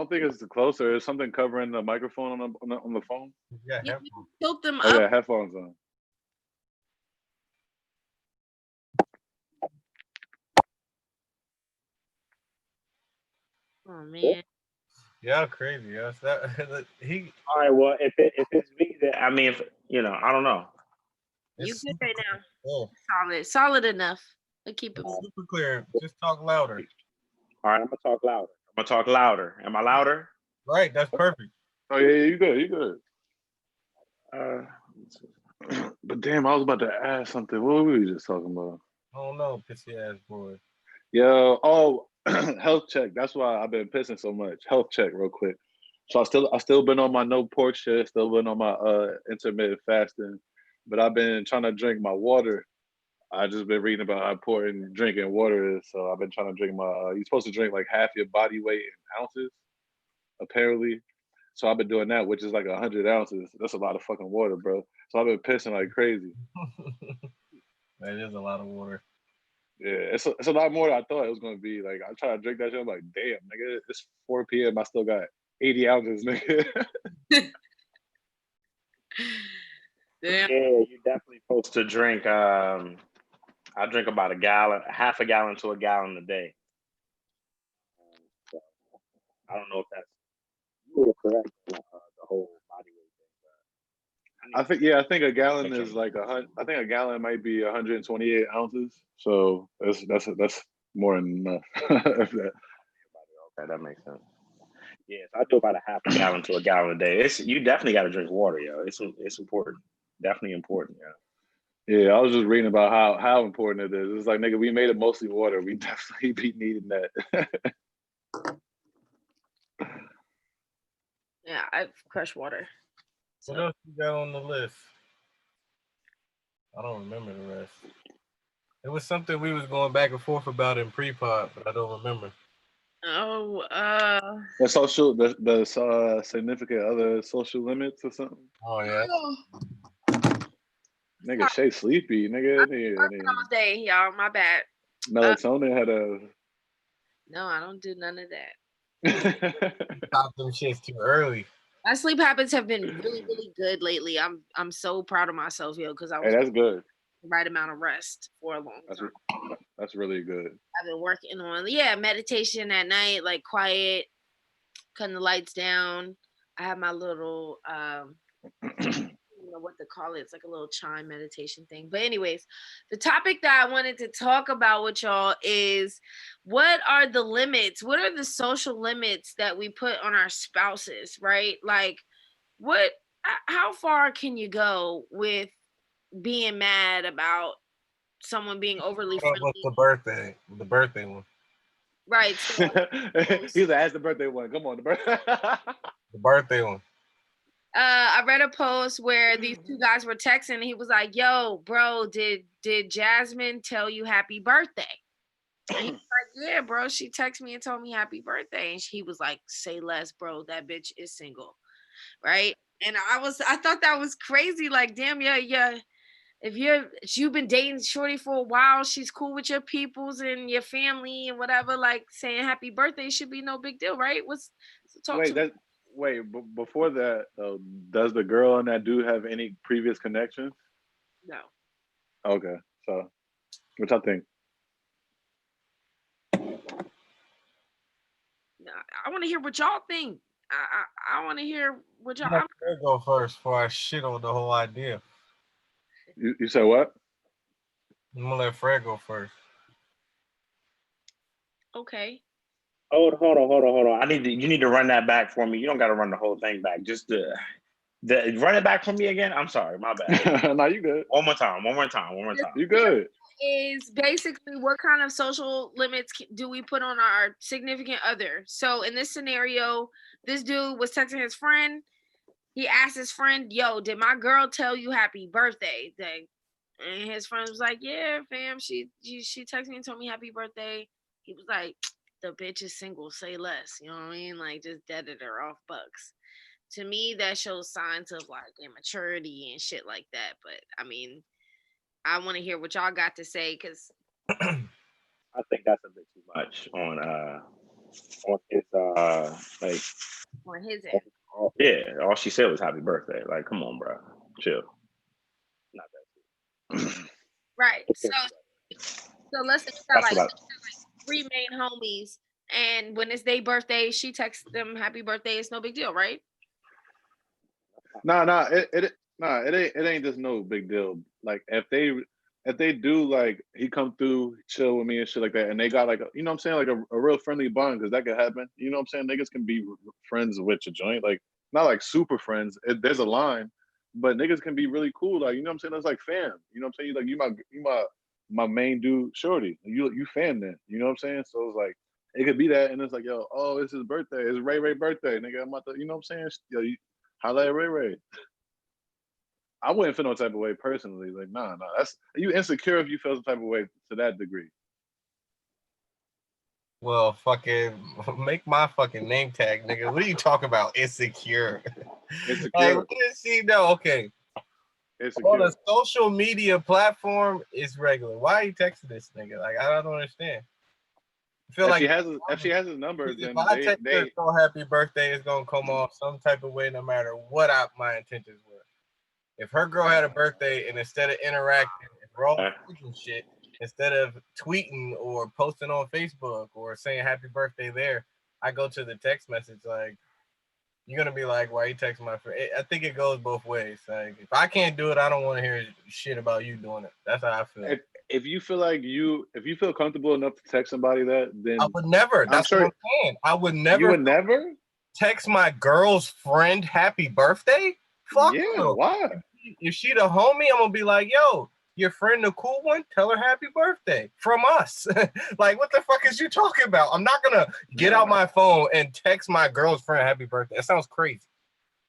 think it's the closer. It's something covering the microphone on the phone. Yeah, yeah, headphones. tilt them Oh up. yeah, headphones on. Oh man. Yeah, crazy. Yes, that he. All right. Well, if it's me, then I mean, if I don't know. You It's good super right now. clear. Solid enough. I keep it moving. Super clear. Just talk louder. All right, I'm gonna talk louder. Am I louder? Right, that's perfect. Oh yeah, you good. You good. But damn, I was about to ask something. What were we just talking about? I don't know, pissy ass boy. Yo, health check. That's why I've been pissing so much. Health check, real quick. So I still been on my no pork shit. Still been on my intermittent fasting, but I've been trying to drink my water. I just been reading about how important drinking water is. So I've been trying to drink my. You're supposed to drink like half your body weight in ounces, apparently. So I've been doing that, which is like 100 ounces. That's a lot of fucking water, bro. So I've been pissing like crazy. That is a lot of water. Yeah, it's a lot more than I thought it was gonna be. Like I try to drink that shit, I'm like, damn, nigga, it's 4 p.m. I still got 80 ounces, nigga. Damn. Yeah, you're definitely supposed to drink. I drink about half a gallon to a gallon a day. So I don't know if that's you were correct on the whole body weight thing. I think a gallon is like I think a gallon might be 128 ounces. So that's more than enough. Okay, that makes sense. Yes, I do about a half a gallon to a gallon a day. You definitely got to drink water, yo. It's important, definitely important, yeah. Yeah, I was just reading about how important it is. It's like, nigga, we made it mostly water. We definitely be needing that. Yeah, I've crushed water. What else you got on the list? I don't remember the rest. It was something we was going back and forth about in pre-pod, but I don't remember. Oh, the significant other social limits or something. Oh yeah. Nigga, Shay sleepy. Nigga, working all day, y'all. My bad. Melatonin had a. No, I don't do none of that. Stop them shits too early. My sleep habits have been really, really good lately. I'm so proud of myself, yo, because I was Hey, that's good. the right amount of rest for a long time. That's really good. I've been working on meditation at night, like quiet, cutting the lights down. I have my little I don't know what to call it. It's like a little chime meditation thing. But anyways, the topic that I wanted to talk about with y'all is what are the limits? What are the social limits that we put on our spouses, right? Like how far can you go with being mad about someone being overly friendly? What's the birthday one? Right. So, he's like, ask the birthday one. Come on, the birthday one. I read a post where these two guys were texting and he was like, yo, bro, did Jasmine tell you happy birthday? And he was like, yeah, bro, she texted me and told me happy birthday. And he was like, say less, bro, that bitch is single. Right. And I thought that was crazy. Like, damn, yeah. if you've been dating Shorty for a while, she's cool with your peoples and your family and whatever, like saying happy birthday should be no big deal, right? Talk Wait, to me. before that, does the girl and that dude have any previous connections? No. Okay, so which I think. No, I want to hear what y'all think. I want to hear what y'all. Let Fred go first before I shit on the whole idea. You said what? I'm gonna let Fred go first. Okay. Hold on. You need to run that back for me. You don't got to run the whole thing back. Just run it back for me again. I'm sorry, my bad. No, you good. One more time. You good. Is basically what kind of social limits do we put on our significant other? So in this scenario, this dude was texting his friend. He asked his friend, "Yo, did my girl tell you happy birthday?" And his friend was like, "Yeah, fam. She texted me and told me happy birthday." He was like, "The bitch is single. Say less." You know what I mean? Like just deaded her off bucks. To me, that shows signs of like immaturity and shit like that. But I mean, I want to hear what y'all got to say because I think that's a bit too much on his like on his end. yeah. All she said was happy birthday. Like, come on, bro, chill. Not that. Right. So let's say you got That's like what 3 main homies, and when it's their birthday, she texts them happy birthday. It's no big deal, right? It ain't just no big deal. Like if they do like he come through chill with me and shit like that, and they got like you know what I'm saying, like a real friendly bond, because that could happen. You know what I'm saying? Niggas can be friends with your joint, like not like super friends. There's a line, but niggas can be really cool. Like you know what I'm saying? That's like fam. You know what I'm saying? Like you my main dude, shorty. You fam then. You know what I'm saying? So it's like it could be that, and it's like yo, oh, it's his birthday. It's Ray birthday, nigga. I'm about to, you know what I'm saying? Yo, holla at Ray. I wouldn't feel no type of way personally. Like, nah. That's you insecure if you feel some type of way to that degree. Well, fucking make my fucking name tag, nigga. What are you talking about? Insecure. Insecure. Like, what does she know? Okay. Insecure. On a social media platform, it's regular. Why are you texting this nigga? Like, I don't understand. I feel if like she has his number, if then I text her they so happy birthday, it's gonna come off some type of way, no matter what my intentions were. If her girl had a birthday and instead of interacting, if we're all freaking shit, instead of tweeting or posting on Facebook or saying happy birthday there, I go to the text message. Like, you're gonna be like, why you texting my friend? I think it goes both ways. Like, if I can't do it, I don't want to hear shit about you doing it. That's how I feel. If you feel like if you feel comfortable enough to text somebody that, then I would never. That's what I'm saying. I would never. You would never text my girl's friend happy birthday? Fuck no. Why? If she the homie, I'm gonna be like, yo, your friend the cool one, tell her happy birthday from us. Like, what the fuck is you talking about? I'm not gonna get out my phone and text my girl's friend happy birthday. That sounds crazy.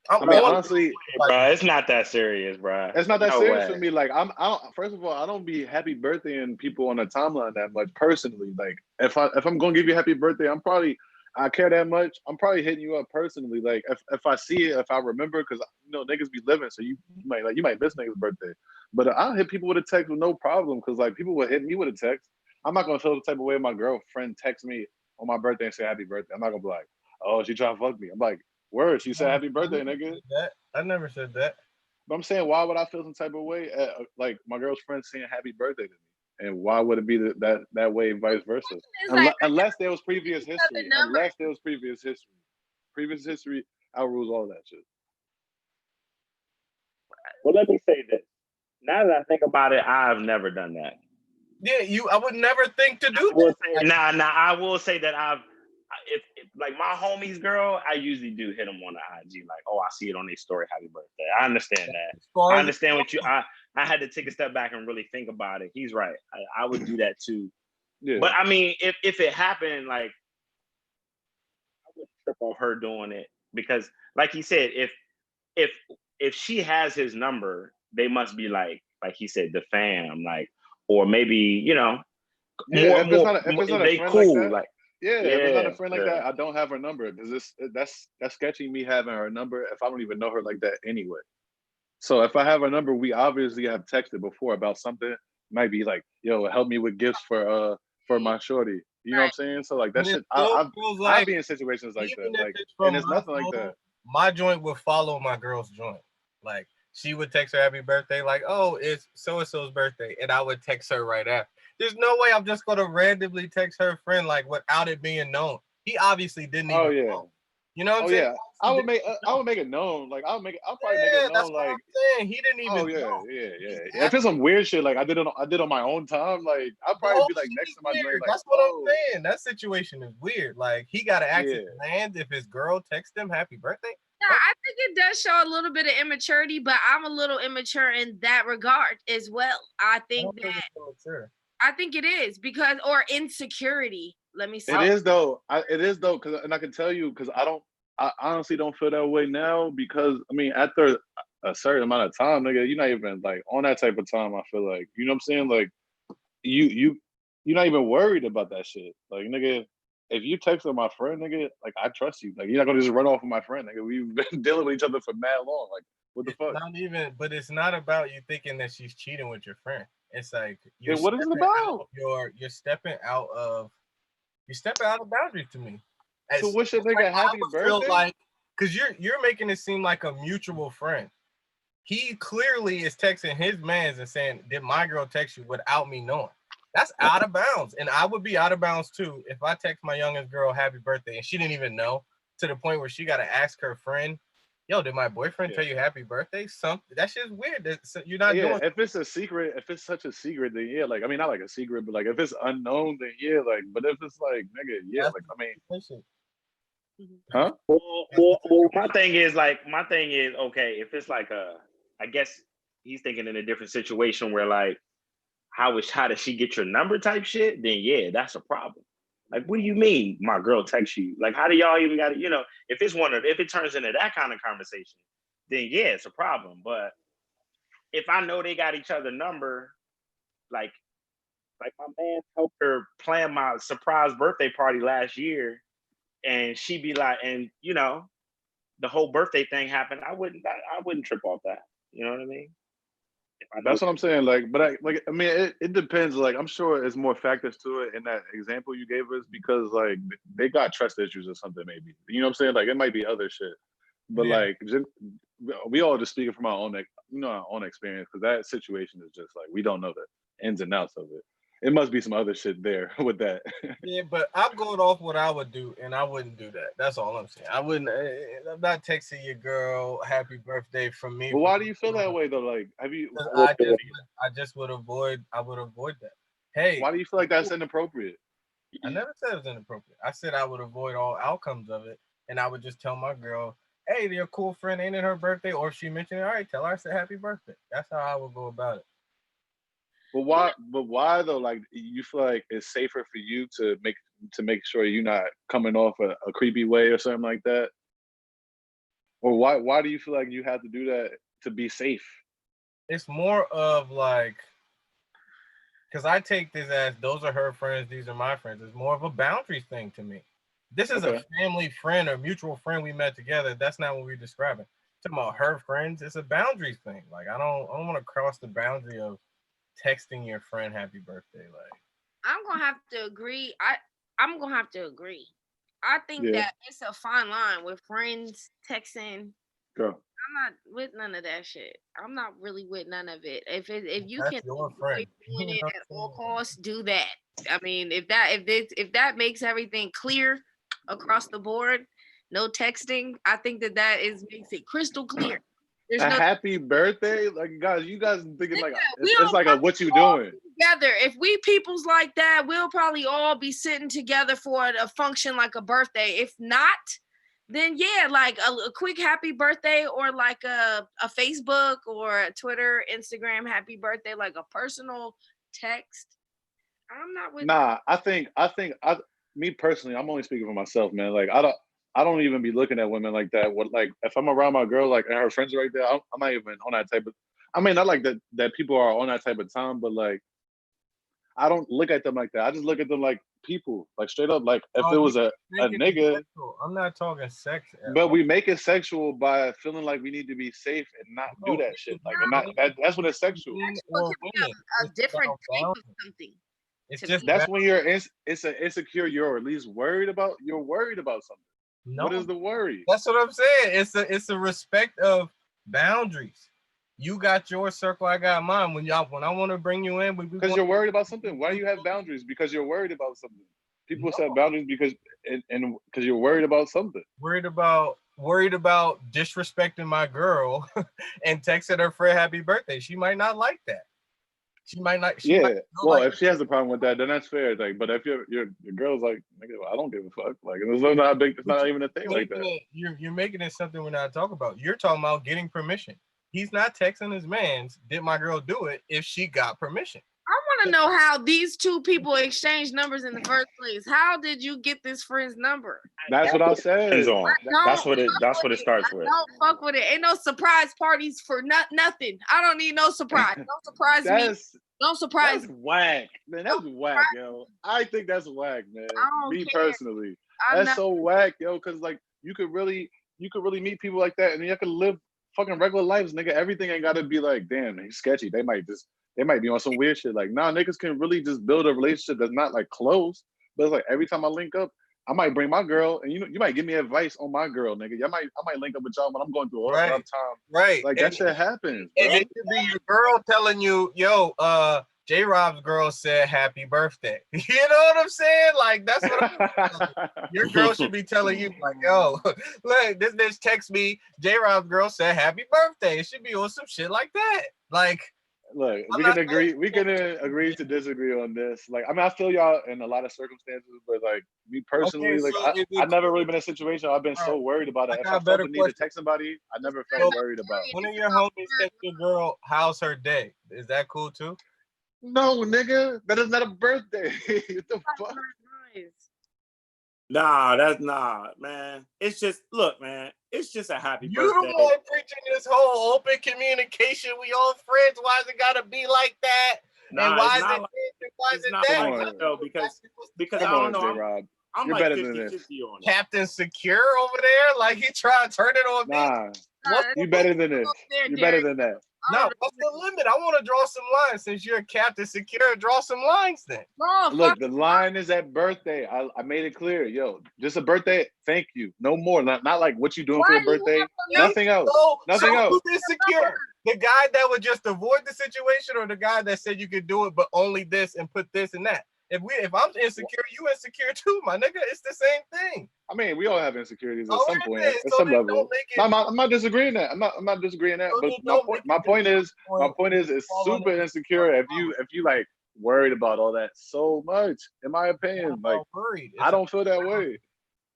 I mean, honestly, bro, it's not that serious, bro. It's not that serious for me. Like, I don't. First of all, I don't be happy birthdaying people on the timeline that much personally. Like, if I'm gonna give you happy birthday, I care that much. I'm probably hitting you up personally. Like, if I see it, if I remember, because you know niggas be living, so you might miss niggas' birthday. But I'll hit people with a text with no problem, because like people would hit me with a text. I'm not gonna feel the type of way my girlfriend texts me on my birthday and say happy birthday. I'm not gonna be like, oh, she trying to fuck me. I'm like, word, she said happy birthday, nigga. I never said that. But I'm saying, why would I feel some type of way like my girl's friend saying happy birthday to me? And why would it be that way and vice versa? Unless there was previous history. Previous history outrules all that shit. Well, let me say this. Now that I think about it, I've never done that. Yeah, I would never think to do that. I will say that if like my homie's girl, I usually do hit them on the IG, like, oh, I see it on their story, happy birthday. I understand that. I understand what you. I had to take a step back and really think about it. He's right. I would do that too. Yeah. But I mean, if it happened, like, I wouldn't trip on her doing it, because, like he said, if she has his number, they must be like he said, the fam, like, or maybe, you know, if it's not a friend cool, like that. If it's not a friend like that, I don't have her number, because that's sketchy me having her number if I don't even know her like that anyway. So if I have a number, we obviously have texted before about something. Might be like, yo, help me with gifts for my shorty. You know what I'm Right. saying? So like that And it shit. still feels I'll like, be in situations like that. even if Like, it's and from it's my nothing like phone, that. my joint would follow my girl's joint. Like she would text her happy birthday, like, oh, it's so and so's birthday, and I would text her right after. There's no way I'm just gonna randomly text her friend like without it being known. He obviously didn't Oh even yeah. know. You know what I'm Oh saying? yeah. He I would didn't make even I know. would make it known. Like I'll probably make it Yeah, that's known. what Like, I'm saying. He didn't even oh yeah, know. yeah. He's If it's some acting. weird shit like I did on my own time, like I'll probably No, be like she next is to my joint, weird. like, That's what I'm oh saying. That situation is weird. Like he gotta ask his yeah. man if his girl texts him happy birthday. Yeah, I think it does show a little bit of immaturity, but I'm a little immature in that regard as well. I I don't think think that it's immature. I think it is because or insecurity. Let me say. It is though. It is though, cause and I can tell you because I honestly don't feel that way now because I mean after a certain amount of time, nigga, you're not even like on that type of time. I feel like you know what I'm saying. Like you're not even worried about that shit. Like nigga, if you text my friend, nigga, like I trust you. Like you're not gonna just run off with my friend, nigga. We've been dealing with each other for mad long. Like what the It's fuck? not even, but it's not about you thinking that she's cheating with your friend. It's like Then what is it about? you're stepping out of boundaries to me. So As wish a like nigga I happy would feel birthday? like because you're making it seem like a mutual friend. He clearly is texting his mans and saying, "Did my girl text you without me knowing?" That's out of bounds, and I would be out of bounds too if I text my youngest girl happy birthday and she didn't even know to the point where she got to ask her friend, "Yo, did my boyfriend tell Yeah. you happy birthday?" Something that shit's weird. You're not Yeah, doing. if it's a secret, if it's such a secret, then yeah, like I mean, not like a secret, but like if it's unknown, then yeah, like. But if it's like, nigga, yeah, That's like I mean, the situation. huh? That's the My thing is okay. If it's like I guess he's thinking in a different situation where like how does she get your number type shit? Then yeah, that's a problem. Like, what do you mean my girl texts you? Like, how do y'all even got it? You know, if it turns into that kind of conversation, then yeah, it's a problem. But if I know they got each other number, like my man helped her plan my surprise birthday party last year, and she be like, and you know, the whole birthday thing happened, I wouldn't trip off that. You know what I mean? If I know That's what I'm saying. Like, but I mean, it depends. Like, I'm sure there's more factors to it in that example you gave us because like they got trust issues or something, maybe. You know what I'm saying? Like, it might be other shit. But yeah. like, we all just speaking from our own, our own experience because that situation is just like we don't know the ins and outs of it. It must be some other shit there with that. Yeah, but I'm going off what I would do, and I wouldn't do that. That's all I'm saying. I wouldn't. I'm not texting your girl happy birthday from me. But why do you feel that way though? Like, have you? I just would avoid. I would avoid that. Hey, Why do you feel like that's inappropriate? I never said it was inappropriate. I said I would avoid all outcomes of it, and I would just tell my girl, "Hey, your cool friend, ain't it her birthday?" Or if she mentioned it, all right, tell her I said happy birthday. That's how I would go about it. But why? But why though? Like, you feel like it's safer for you to make sure you're not coming off a creepy way or something like that? Or why do you feel like you have to do that to be safe? It's more of like, because I take this as those are her friends, these are my friends. It's more of a boundaries thing to me. This is a Okay. family friend or mutual friend we met together. That's not what we're describing. Talking about her friends, it's a boundaries thing. Like I don't want to cross the boundary of texting your friend happy birthday. Like I'm gonna have to agree. I'm gonna have to agree. I think Yeah. that it's a fine line with friends texting. Go. I'm not with none of that shit. I'm not really with none of it. If you can that's your avoid friend. doing You it know at what all I'm saying? costs, do that. I mean, if that makes everything clear across the board, no texting. I think that makes it crystal clear. There's A no happy birthday, like guys. You guys thinking like we it's don't like a have what you to all doing? be together. If we peoples like that, we'll probably all be sitting together for a function like a birthday. If not, then yeah, like a quick happy birthday or like a Facebook or a Twitter, Instagram happy birthday, like a personal text. I'm not with Nah, I me personally, I'm only speaking for myself, man. Like I don't even be looking at women like that. What like if I'm around my girl, like and her friends are right there, I'm not even on that type of. I mean, not like that people are on that type of time, but like I don't look at them like that. I just look at them like people, like straight up. Like if Oh, it you was a think it in nigga, general. I'm not talking sex. But we make it sexual by feeling like we need to be safe and not do that shit. Like, and not that's when it's sexual. Men What or could be women. a It's different about type of balance. something. It's to just me. That's when you're it's an insecure. You're at least worried about. You're worried about something. no. What is the worry? That's what I'm saying. It's a respect of boundaries. You got your circle, I got mine. When I want to bring you in, Because you're worried about something. Why do you have boundaries? Because you're worried about something. People set boundaries because and because you're worried about something. worried about disrespecting my girl and texting her for a happy birthday. She might not like that. She might not. She might not Well, like if she has a problem with that, then that's fair. Like, but if your girl's like, nigga, I don't give a fuck. Like, it's not big. It's not even a thing like that. You're making it something we're not talking about. You're talking about getting permission. He's not texting his mans. Did my girl do it? If she got permission. I want to know how these two people exchanged numbers in the first place. How did you get this friend's number? That's what I said. Depends on. That's what it starts with. Don't fuck with it. Ain't no surprise parties for nothing. I don't need no surprise. Don't surprise me. Don't surprise That's whack, man. That's whack, yo. I think that's whack, man. Me care. personally, that's so whack, yo. Because like you could really meet people like that, and you could live fucking regular lives, nigga. Everything ain't gotta be like, damn, he's sketchy. They might be on some weird shit. Like, nah, niggas can really just build a relationship that's not like close, but it's like every time I link up, I might bring my girl, and you might give me advice on my girl, nigga. I might link up with y'all when I'm going through a hard time. Right. Like that shit happens. And it could be your girl telling you, yo, J-Rob's girl said happy birthday. You know what I'm saying? Like that's what your girl should be telling you, like, yo, look, this bitch text me, J-Rob's girl said happy birthday. It should be on some shit like that. Like, look, we can agree to disagree on this. Like, I mean, I feel y'all in a lot of circumstances, but like me personally, okay, like I've never really been in a situation I've been so worried about it. If I felt the need to text somebody, I never felt worried about. One of your homies text your girl, how's her day? Is that cool too? No, nigga, that is not a birthday. What the fuck? Nah, that's not, man. It's just, look, man. It's just a happy birthday. You the one preaching this whole open communication. We all friends. Why is it gotta be like that? Nah, and why is not it? Like, why is it that? Like that though, because I Come don't on, know. J-Rob. I'm You're like better 50-50 than this. on it. Captain Secure over there, like he trying to turn it on me. Nah, you better than this. You better than that. No, what's the limit? I want to draw some lines. Since you're a Captain Secure, draw some lines then. Look, the line is at birthday. I made it clear. Yo, just a birthday. Thank you. No more. Not like what you doing for your birthday. Nothing else. Nothing else. Who's insecure? The guy that would just avoid the situation, or the guy that said you could do it, but only this and put this and that? If I'm insecure, you insecure too, my nigga. It's the same thing. I mean, we all have insecurities at some point, at some level. I'm not disagreeing that. I'm not disagreeing that. But my point is, it's super insecure if you like worried about all that so much. In my opinion, like I don't feel that way.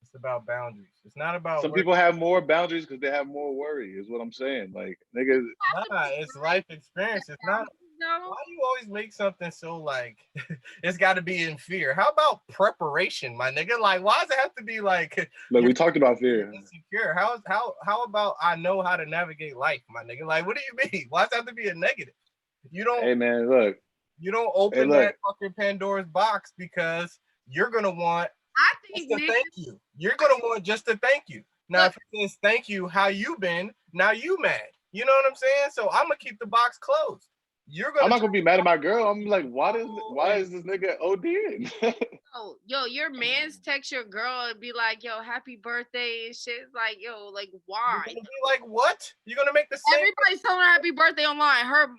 It's about boundaries. It's not about. Some people have more boundaries because they have more worry. Is what I'm saying. Like niggas. Nah, it's life experience. It's not. Why do you always make something so like it's got to be in fear? How about preparation, my nigga? Like, why does it have to be like? Like we talked about fear. Insecure. How about I know how to navigate life, my nigga? Like, what do you mean? Why does it have to be a negative? You don't. Hey man, look. You don't open that fucking Pandora's box because you're gonna want. I think just to thank you. You're gonna want just to thank you. Now, if it says thank you, how you been? Now you mad. You know what I'm saying? So I'm gonna keep the box closed. I'm not gonna be mad at my girl. I'm like, why is this nigga ODing? Yo, your man's text your girl and be like, yo, happy birthday and shit. Like, yo, like why? You're gonna be like, what? You're gonna make the same. Everybody's telling her happy birthday online. Her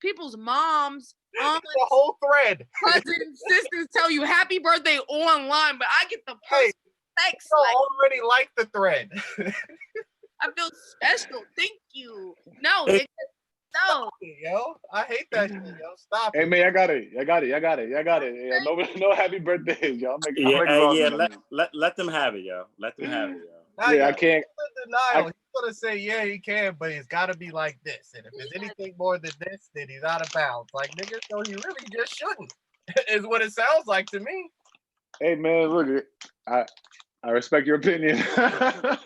people's moms, the whole thread. Cousins, sisters tell you happy birthday online, but I get the text. I already like the thread. I feel special. Thank you. No, it's no. Yo, I hate that shit, yo. Stop it. Hey man, I got it. Yeah, no happy birthdays, y'all. Let them have it, yo. Let them have it, yo. I can't. Denial. He's gonna say, yeah, he can, but it's gotta be like this. And if there's anything more than this, then he's out of bounds. Like nigga, so he really just shouldn't. Is what it sounds like to me. Hey man, look, I respect your opinion. I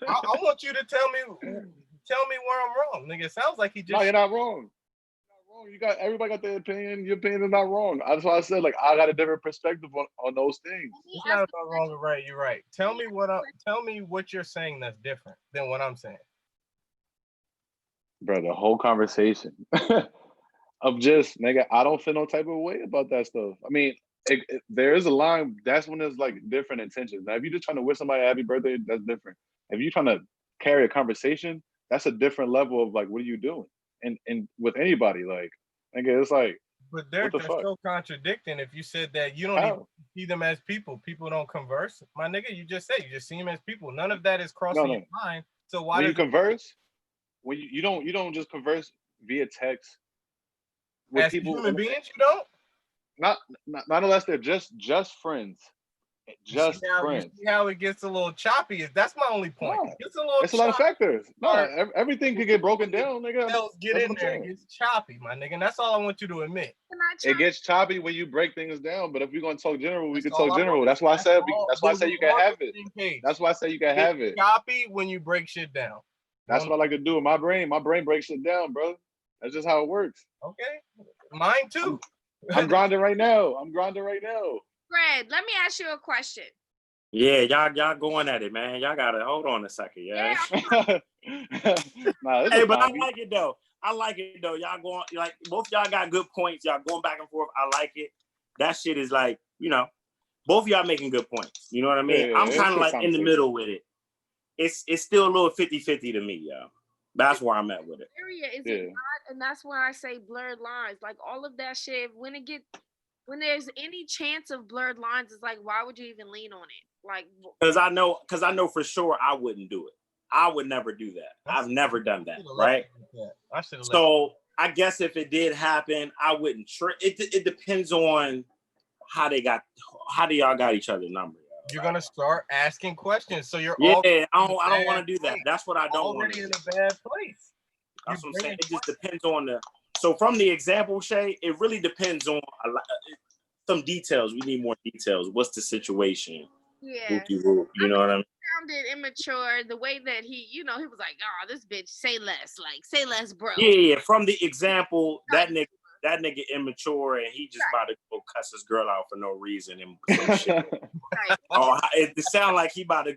want you to tell me where I'm wrong, nigga. It sounds like he just. No, you're not wrong. wrong. You got everybody got their opinion. Your opinion is not wrong. That's why I said like I got a different perspective on those things. Let me It's ask not a about wrong or right. You're right. Tell me what question. tell me what you're saying that's different than what I'm saying. Bro, the whole conversation of just nigga, I don't feel no type of way about that stuff. I mean, there is a line. That's when there's like different intentions. Now, if you're just trying to wish somebody a happy birthday, that's different. If you're trying to carry a conversation, that's a different level of like, what are you doing? And with anybody, like, nigga, it's like, But what Derek, the that's fuck? so contradicting. If you said that you don't even How? see them as people, people don't converse. My nigga, you just said you just see them as people. None of that is crossing No, your no. mind. So why When you does it converse, when you don't just converse via text with as people, human and beings you don't? not unless they're just friends, You see just how friends. it gets a little choppy? That's my only point. No, It gets a little it's a lot of choppy. factors. No, Or everything could get broken down, nigga. else get That's in what I'm there. It saying. gets choppy, my nigga. And that's all I want you to admit. Can I It chime gets choppy when you break things down. But if we're gonna talk general, we That's can all talk I general. want. That's why I That's said all. that's why I Then said we you can on have the it. same page. That's why I say you can It have gets it. choppy when you break shit down. That's what I like to do with my brain. My brain breaks shit down, bro. That's just how it works. Okay. Mine too. I'm grinding right now. I'm grinding right now. Fred, let me ask you a question. Yeah, y'all going at it, man. Y'all gotta hold on a second, yeah. Nah, this Hey, is but I Tommy. like it though. I like it though. Y'all going like both y'all got good points. Y'all going back and forth. I like it. That shit is like, both y'all making good points. You know what I mean? Yeah, I'm it's kind of good like in the conversation. middle with it. It's still a little 50-50 to me, yo. That's where I'm at with it. Area is Yeah. it not? And that's why I say blurred lines. Like all of that shit, when there's any chance of blurred lines, it's like, why would you even lean on it? Like, Because I know for sure I wouldn't do it. I would never do that. I've never done that, right? I should have So I guess if it did happen, I wouldn't. It depends on how do y'all got each other's number. You're gonna start asking questions, so you're Yeah, all I don't want to do that. That's what I don't want already to in do. a bad place. That's what I'm saying. It just depends on So from the example, Shay, it really depends on some details. We need more details. What's the situation? yeah. You know what I mean? Sounded immature the way that he was like, oh, this bitch, say less, bro. Yeah. From the example, that nigga immature and he just about to go cuss his girl out for no reason and some shit. Right. Oh, it sound like he about to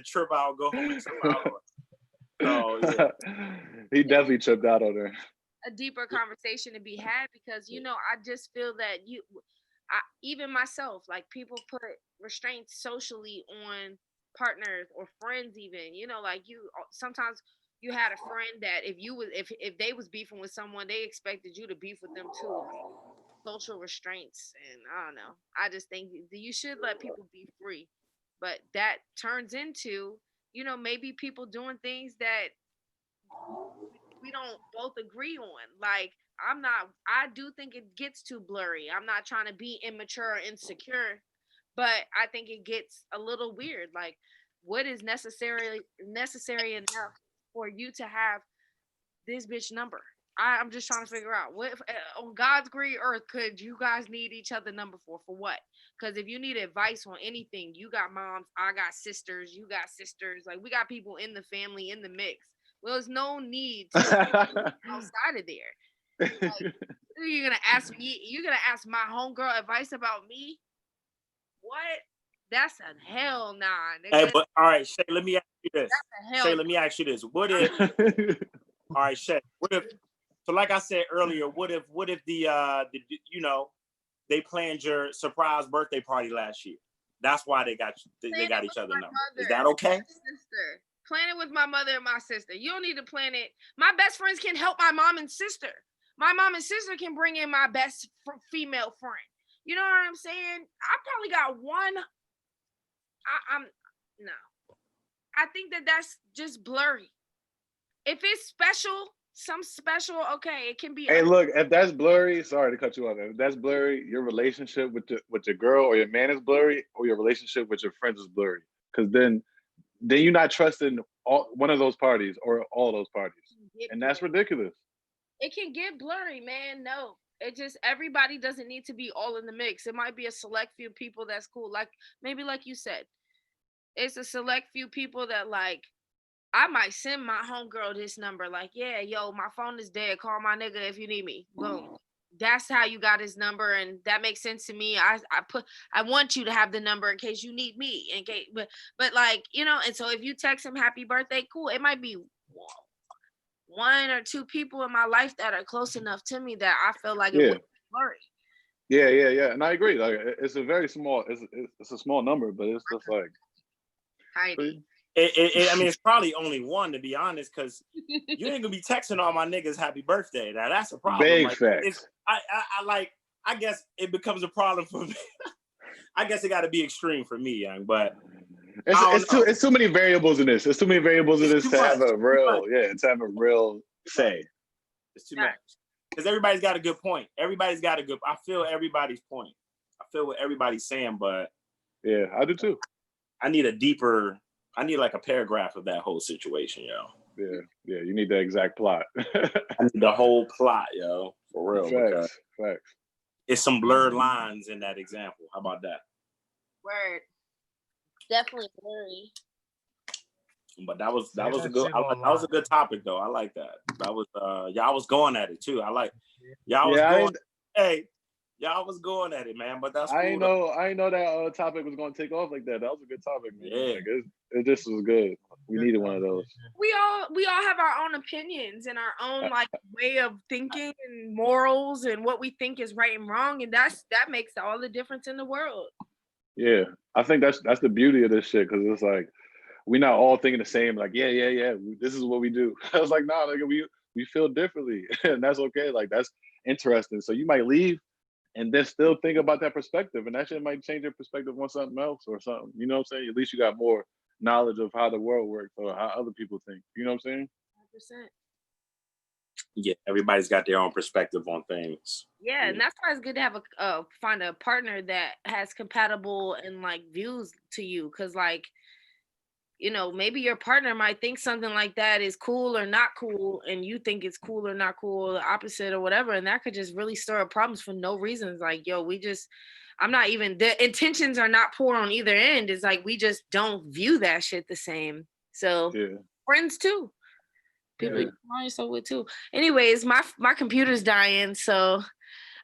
trip out, go home and trip out. So yeah. He definitely tripped out on her. A deeper conversation to be had because I just feel that even myself, like people put restraints socially on partners or friends, even like sometimes you had a friend that if they was beefing with someone, they expected you to beef with them too. Social restraints, and I don't know. I just think you should let people be free, but that turns into maybe people doing things that we don't both agree on. Like I do think it gets too blurry. I'm not trying to be immature or insecure, but I think it gets a little weird. Like what is necessary enough for you to have this bitch number? I'm just trying to figure out what on God's green earth could you guys need each other number for what? Because if you need advice on anything, you got moms, I got sisters, you got sisters, like we got people in the family in the mix. Well, there's no need to outside of there. Like, you're gonna ask me, you're gonna ask my homegirl advice about me? What? That's a hell nah, nigga. Hey, but all right, Shay, let me ask you this. That's a hell. Shay, let me ask you this. What if all right, Shay, what if so like I said earlier, what if the they planned your surprise birthday party last year? That's why they got each other number. Is that okay? Sister. Plan it with my mother and my sister. You don't need to plan it. My best friends can help my mom and sister. My mom and sister can bring in my best female friend. You know what I'm saying? I probably got one. I'm no. I think that's just blurry. If it's some special, okay, it can be. Hey, look, if that's blurry, sorry to cut you off. If that's blurry, your relationship with your girl or your man is blurry, or your relationship with your friends is blurry. Because then you're not trusting one of those parties or all those parties, and that's ridiculous. It can get blurry, man. No, it just everybody doesn't need to be all in the mix. It might be a select few people that's cool. Like maybe like you said, it's a select few people that like I might send my homegirl this number, like, yeah, yo, my phone is dead. Call my nigga if you need me. Boom. That's how you got his number, and that makes sense to me. I want you to have the number in case you need me. In case, but like, you know, and so if you text him happy birthday, cool. It might be one or two people in my life that are close enough to me that I feel like it Yeah. would worry. Yeah. And I agree. Like it's a very small, it's a small number, but it's just like Tiny. I mean, it's probably only one, to be honest, because you ain't gonna be texting all my niggas happy birthday. Now that's a problem. big Like, facts. I guess it becomes a problem for me. I guess it got to be extreme for me, young. But It's too many variables in this. There's too many variables in this to have a real say. It's too much. Because everybody's got a good point. I feel everybody's point. I feel what everybody's saying, but yeah, I do too. I need like a paragraph of that whole situation, yo. Yeah, you need the exact plot. I need the whole plot, yo, for real. Facts. It's some blurred lines in that example. How about that? Word. Definitely blurry. But that was a good topic though. I like that. That was y'all was going at it too. I like y'all was going at it, man. But that's cool. I ain't know that topic was gonna take off like that. That was a good topic, man. Yeah. Like, it just was good. We needed one of those. We all have our own opinions and our own like way of thinking and morals and what we think is right and wrong, and that makes all the difference in the world. Yeah, I think that's the beauty of this shit, because it's like we're not all thinking the same. Like, yeah, this is what we do. I was like, nah, like, we feel differently, and that's okay. Like, that's interesting. So you might leave and then still think about that perspective, and that shit might change your perspective on something else or something. You know what I'm saying? At least you got more knowledge of how the world works or how other people think. You know what I'm saying? 100%. Yeah, everybody's got their own perspective on things. Yeah, and that's why it's good to have find a partner that has compatible and like views to you, because like, you know, maybe your partner might think something like that is cool or not cool, and you think it's cool or not cool, the opposite or whatever, and that could just really stir up problems for no reasons. Like, yo, the intentions are not poor on either end. It's like we just don't view that shit the same. So friends too. People you find yourself with too. Anyways, my computer's dying, so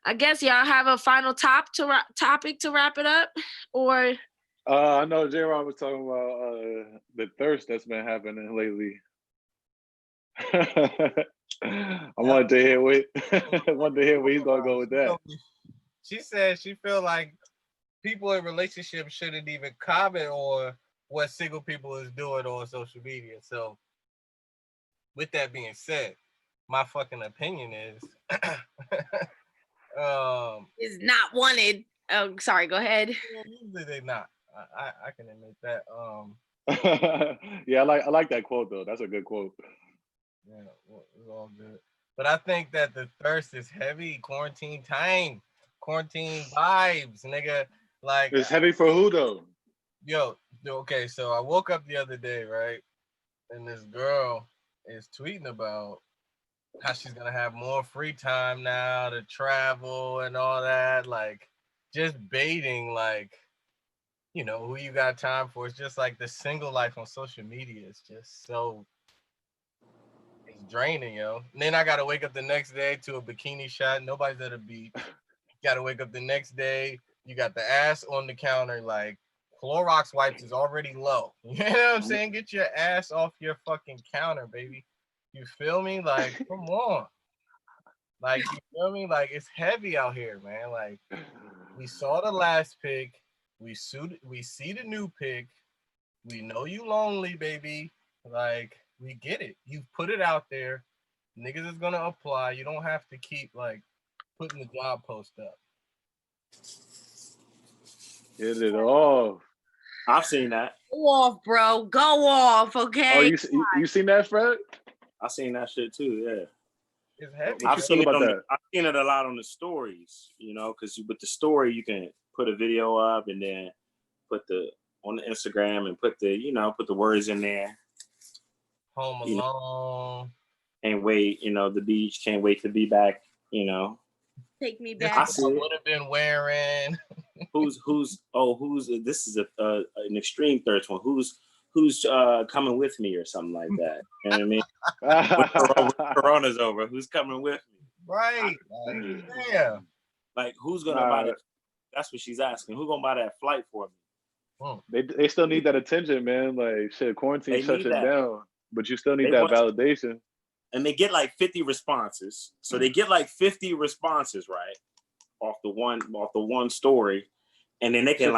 I guess y'all have a final topic to wrap it up, or I know J-Ron was talking about the thirst that's been happening lately. I wanted to hear where he's gonna go with that. She said she feel like people in relationships shouldn't even comment on what single people is doing on social media. So with that being said, my fucking opinion is is not wanted. Oh, sorry, go ahead. Usually they not. I can admit that. Yeah, I like that quote though. That's a good quote. Yeah, it's all good. But I think that the thirst is heavy. Quarantine time, quarantine vibes, nigga. Like, it's heavy for who though? Yo, okay. So I woke up the other day, right, and this girl is tweeting about how she's gonna have more free time now to travel and all that. Like, just baiting, like, you know, who you got time for. It's just like the single life on social media is just so, it's draining, yo. And then I gotta wake up the next day to a bikini shot. Nobody's at a beach. Gotta wake up the next day. You got the ass on the counter, like Clorox wipes is already low. You know what I'm saying? Get your ass off your fucking counter, baby. You feel me? Like, come on. Like, you feel me? Like, it's heavy out here, man. Like, we saw the last pic. We see the new pic. We know you lonely, baby. Like, we get it. You put it out there. Niggas is gonna apply. You don't have to keep like putting the job post up. Get it off. I've seen that. Go off, bro. Go off, okay? Oh, you seen that, Fred? I've seen that shit too, yeah. It's heavy. I've seen it a lot on the stories, you know, because with the story you can put a video up and then put on the Instagram and put the words in there. Home alone. Can't wait, the beach. Can't wait to be back, Take me back. I would have been wearing. This is an extreme thirst one. who's coming with me or something like that. You know what I mean? When Corona's over, who's coming with me? Right. Like, yeah. Like, who's gonna buy that? That's what she's asking. Who's gonna buy that flight for me? They still need that attention, man. Like shit, quarantine shut shit down, but you still need that validation. And they get like 50 responses. So they get like 50 responses, right? Off the one story. And then they can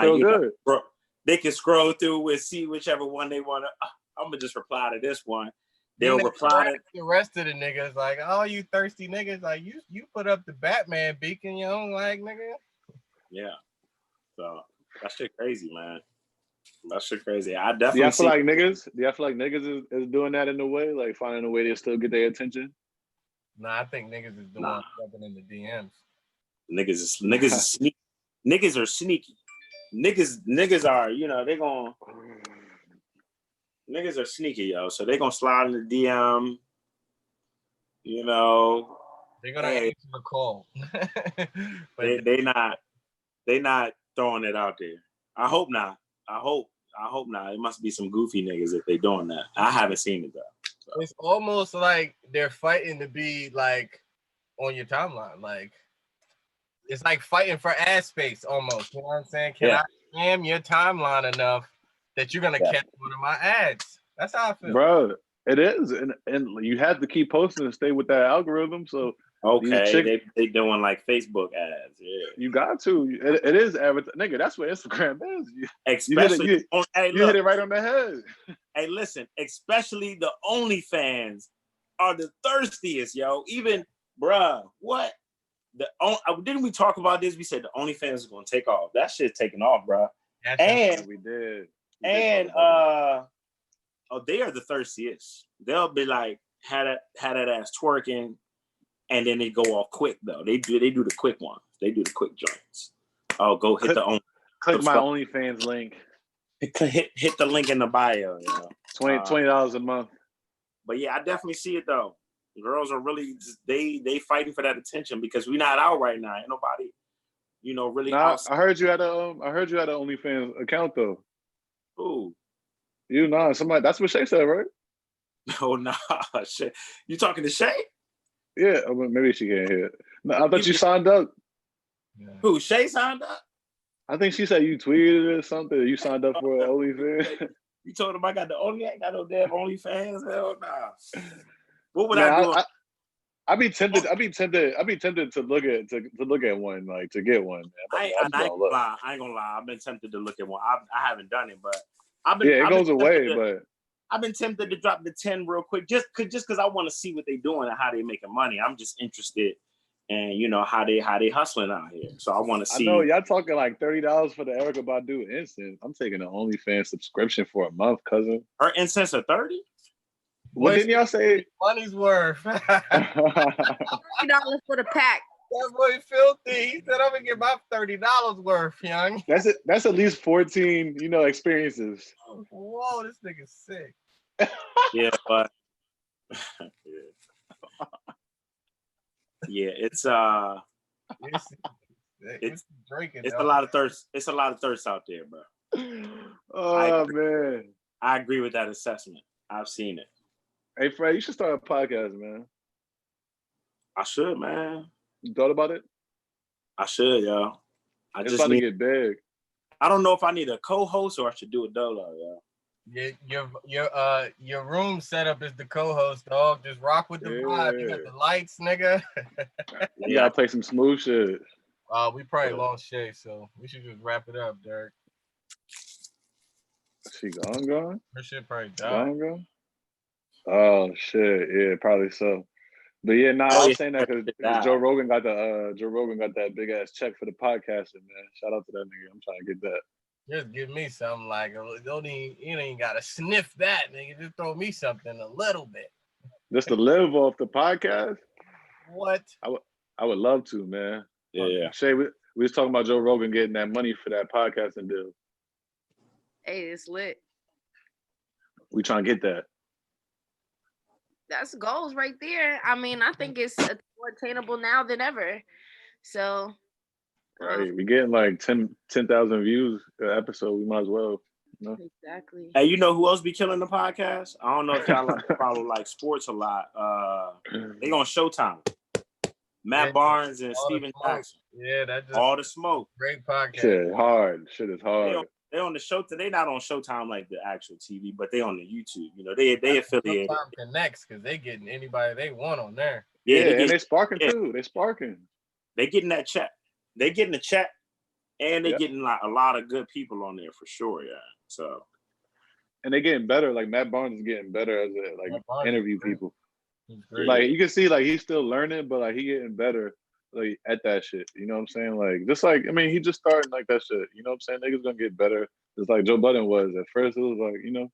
they can scroll through and see whichever one they want to. I'm gonna just reply to this one. They'll reply to the rest of the niggas, like, oh, you thirsty niggas, like you put up the Batman beacon, you don't like, nigga. Yeah. So that shit crazy, man. That shit crazy. I definitely. Do y'all feel like niggas is doing that in a way, like finding a way to still get their attention? Nah, I think niggas is doing something in the DMs. Niggas is sneaky. Niggas are sneaky. Niggas are, niggas are sneaky, yo. So they gonna slide in the DM, They're gonna answer the call. But they not throwing it out there. I hope not. I hope not. It must be some goofy niggas if they doing that. I haven't seen it though. So. It's almost like they're fighting to be like on your timeline. Like it's like fighting for ad space almost. You know what I'm saying? Can I spam your timeline enough that you're gonna catch one of my ads? That's how I feel. Bro, it is. And you have to keep posting and stay with that algorithm. So okay, they doing like Facebook ads. Yeah, you got to. It is advertising, nigga. That's what Instagram is. Especially you hit it right on the head. Hey, listen. Especially the OnlyFans are the thirstiest, yo. Even, bruh, what? Didn't we talk about this? We said the OnlyFans is gonna take off. That shit's taking off, bruh. And we did. They are the thirstiest. They'll be like, had that ass twerking. And then they go off quick though. They do the quick ones. They do the quick joints. Oh, go hit click my OnlyFans link. Hit the link in the bio. $20 a month. But yeah, I definitely see it though. Girls are really they fighting for that attention because we're not out right now. Ain't nobody, really. Nah, I heard you had an OnlyFans account though. Who? Somebody. That's what Shay said, right? Oh nah, Shay. You talking to Shay? Yeah, maybe she can't hear it. No, I thought you signed up. Yeah. Who? Shay signed up? I think she said you tweeted it or something. You signed up for OnlyFans. You told him I got no damn OnlyFans. Hell nah. What would I do? I'd be tempted to look at one, like to get one. I ain't gonna lie. I've been tempted to look at one. I haven't done it, but it goes away. But I've been tempted to drop the 10 real quick, just because I want to see what they're doing and how they making money. I'm just interested in how they hustling out here. So I want to see. I know y'all talking like $30 for the Erykah Badu incense. I'm taking an OnlyFans subscription for a month, cousin. Her incense are 30. What didn't y'all say? Money's worth. $30 for the pack. That boy filthy. He said, "I'm gonna get my $30 worth, young." That's at least 14, experiences. Whoa, this nigga's sick. Yeah, but yeah, it's drinking. It's a lot of thirst. It's a lot of thirst out there, bro. Oh man, I agree with that assessment. I've seen it. Hey Fred, you should start a podcast, man. I should, man. You thought about it? I should, yo. It's about to get big. I don't know if I need a co-host or I should do a dolo, yo. Your room setup is the co-host, dog. Just rock with the vibe. You got the lights, nigga. You gotta play some smooth shit. We probably lost Shay, so we should just wrap it up, Derek. She gone? Her shit probably died. Gone? Oh shit, yeah, probably so. But yeah, I was saying that because Joe Rogan got that big ass check for the podcasting, man. Shout out to that nigga. I'm trying to get that. Just give me something like you ain't gotta sniff that, nigga. Just throw me something a little bit. Just to live off the podcast? What? I would love to, man. Yeah. Shay, we was talking about Joe Rogan getting that money for that podcasting deal. Hey, it's lit. We trying to get that. That's goals right there. I mean, I think it's more attainable now than ever. So, right, we getting like 10,000 views an episode. We might as well. No. Exactly. Hey, you know who else be killing the podcast? I don't know if y'all like follow like sports a lot. They on Showtime. Matt Yeah, Barnes and all the Steven smoke. Jackson. Yeah, that's just All the smoke. great podcast. Shit hard. Shit is hard. They on the show. They not on Showtime like the actual TV, but they on the YouTube. You know, they affiliated. Showtime connects because they getting anybody they want on there. Yeah, they and they sparking too. They sparking. They getting that check. They getting the check, and they Yep. getting like a lot of good people on there for sure. Yeah. So. And they getting better. Like Matt Barnes is getting better as a Matt Barnes interview is great. people. He's great. Like you can see, like he's still learning, but like he getting better, like at that shit. You know what I'm saying? Like just like I mean, he just starting like that shit. You know what I'm saying? Niggas gonna get better, just like Joe Budden was at first. It was like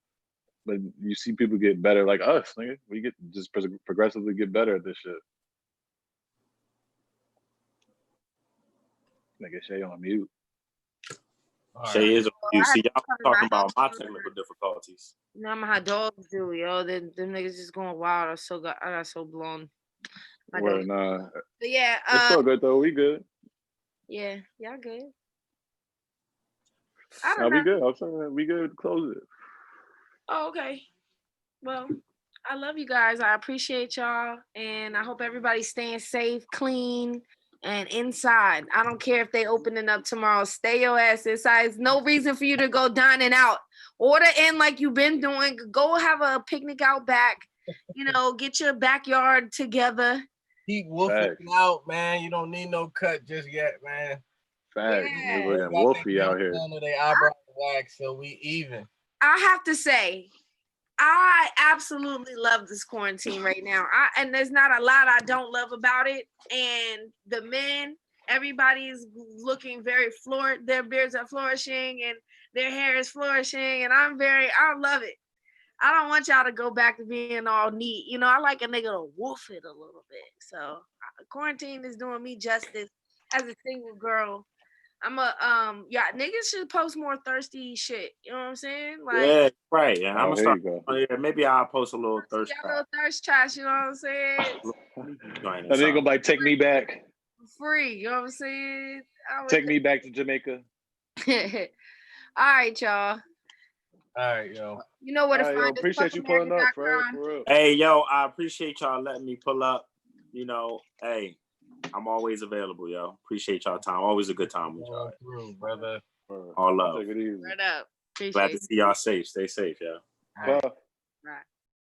but you see people get better, like us, nigga. We get just progressively get better at this shit. Nigga, Shay on mute. All right. Shay is on you. See, y'all Cover talking my about my house. technical difficulties. You know how dogs do, yo. Them niggas just going wild. I got so blown. My Well, dog. nah, But yeah, it's all good though. We good. yeah, y'all good. I Nah, don't we know. good. I'm saying we good. Close it. Oh, okay. Well, I love you guys. I appreciate y'all, and I hope everybody's staying safe, clean, and inside. I don't care if they opening up tomorrow. Stay your ass inside. There's no reason for you to go dining out. Order in like you've been doing. Go have a picnic out back. Get your backyard together. Keep wolfing out, man. You don't need no cut just yet, man. Facts. Yeah. We're getting wolfy out here. They eyebrow wax, so we even. I have to say, I absolutely love this quarantine right now. And there's not a lot I don't love about it. And the men, everybody is looking very their beards are flourishing and their hair is flourishing. And I love it. I don't want y'all to go back to being all neat. I like a nigga to wolf it a little bit. So quarantine is doing me justice as a single girl. Niggas should post more thirsty shit. You know what I'm saying? Like, Yeah, right. Yeah, I'm Oh, gonna here start. you go. Yeah, maybe I'll post a little thirst a little thirst trash, you know what I'm saying? That nigga gonna like take me back. Free, you know what I'm saying? Take me back to Jamaica. All right, y'all. All right, yo. You know where to All right, find yo, us. appreciate you pulling up, Fred. For real. Hey, yo, I appreciate y'all letting me pull up. Hey, I'm always available, yo. Appreciate y'all time. Always a good time with y'all. Through, brother. All love. Take it easy. Right up. Appreciate Glad to see y'all safe. Stay safe, yo. All right. Well,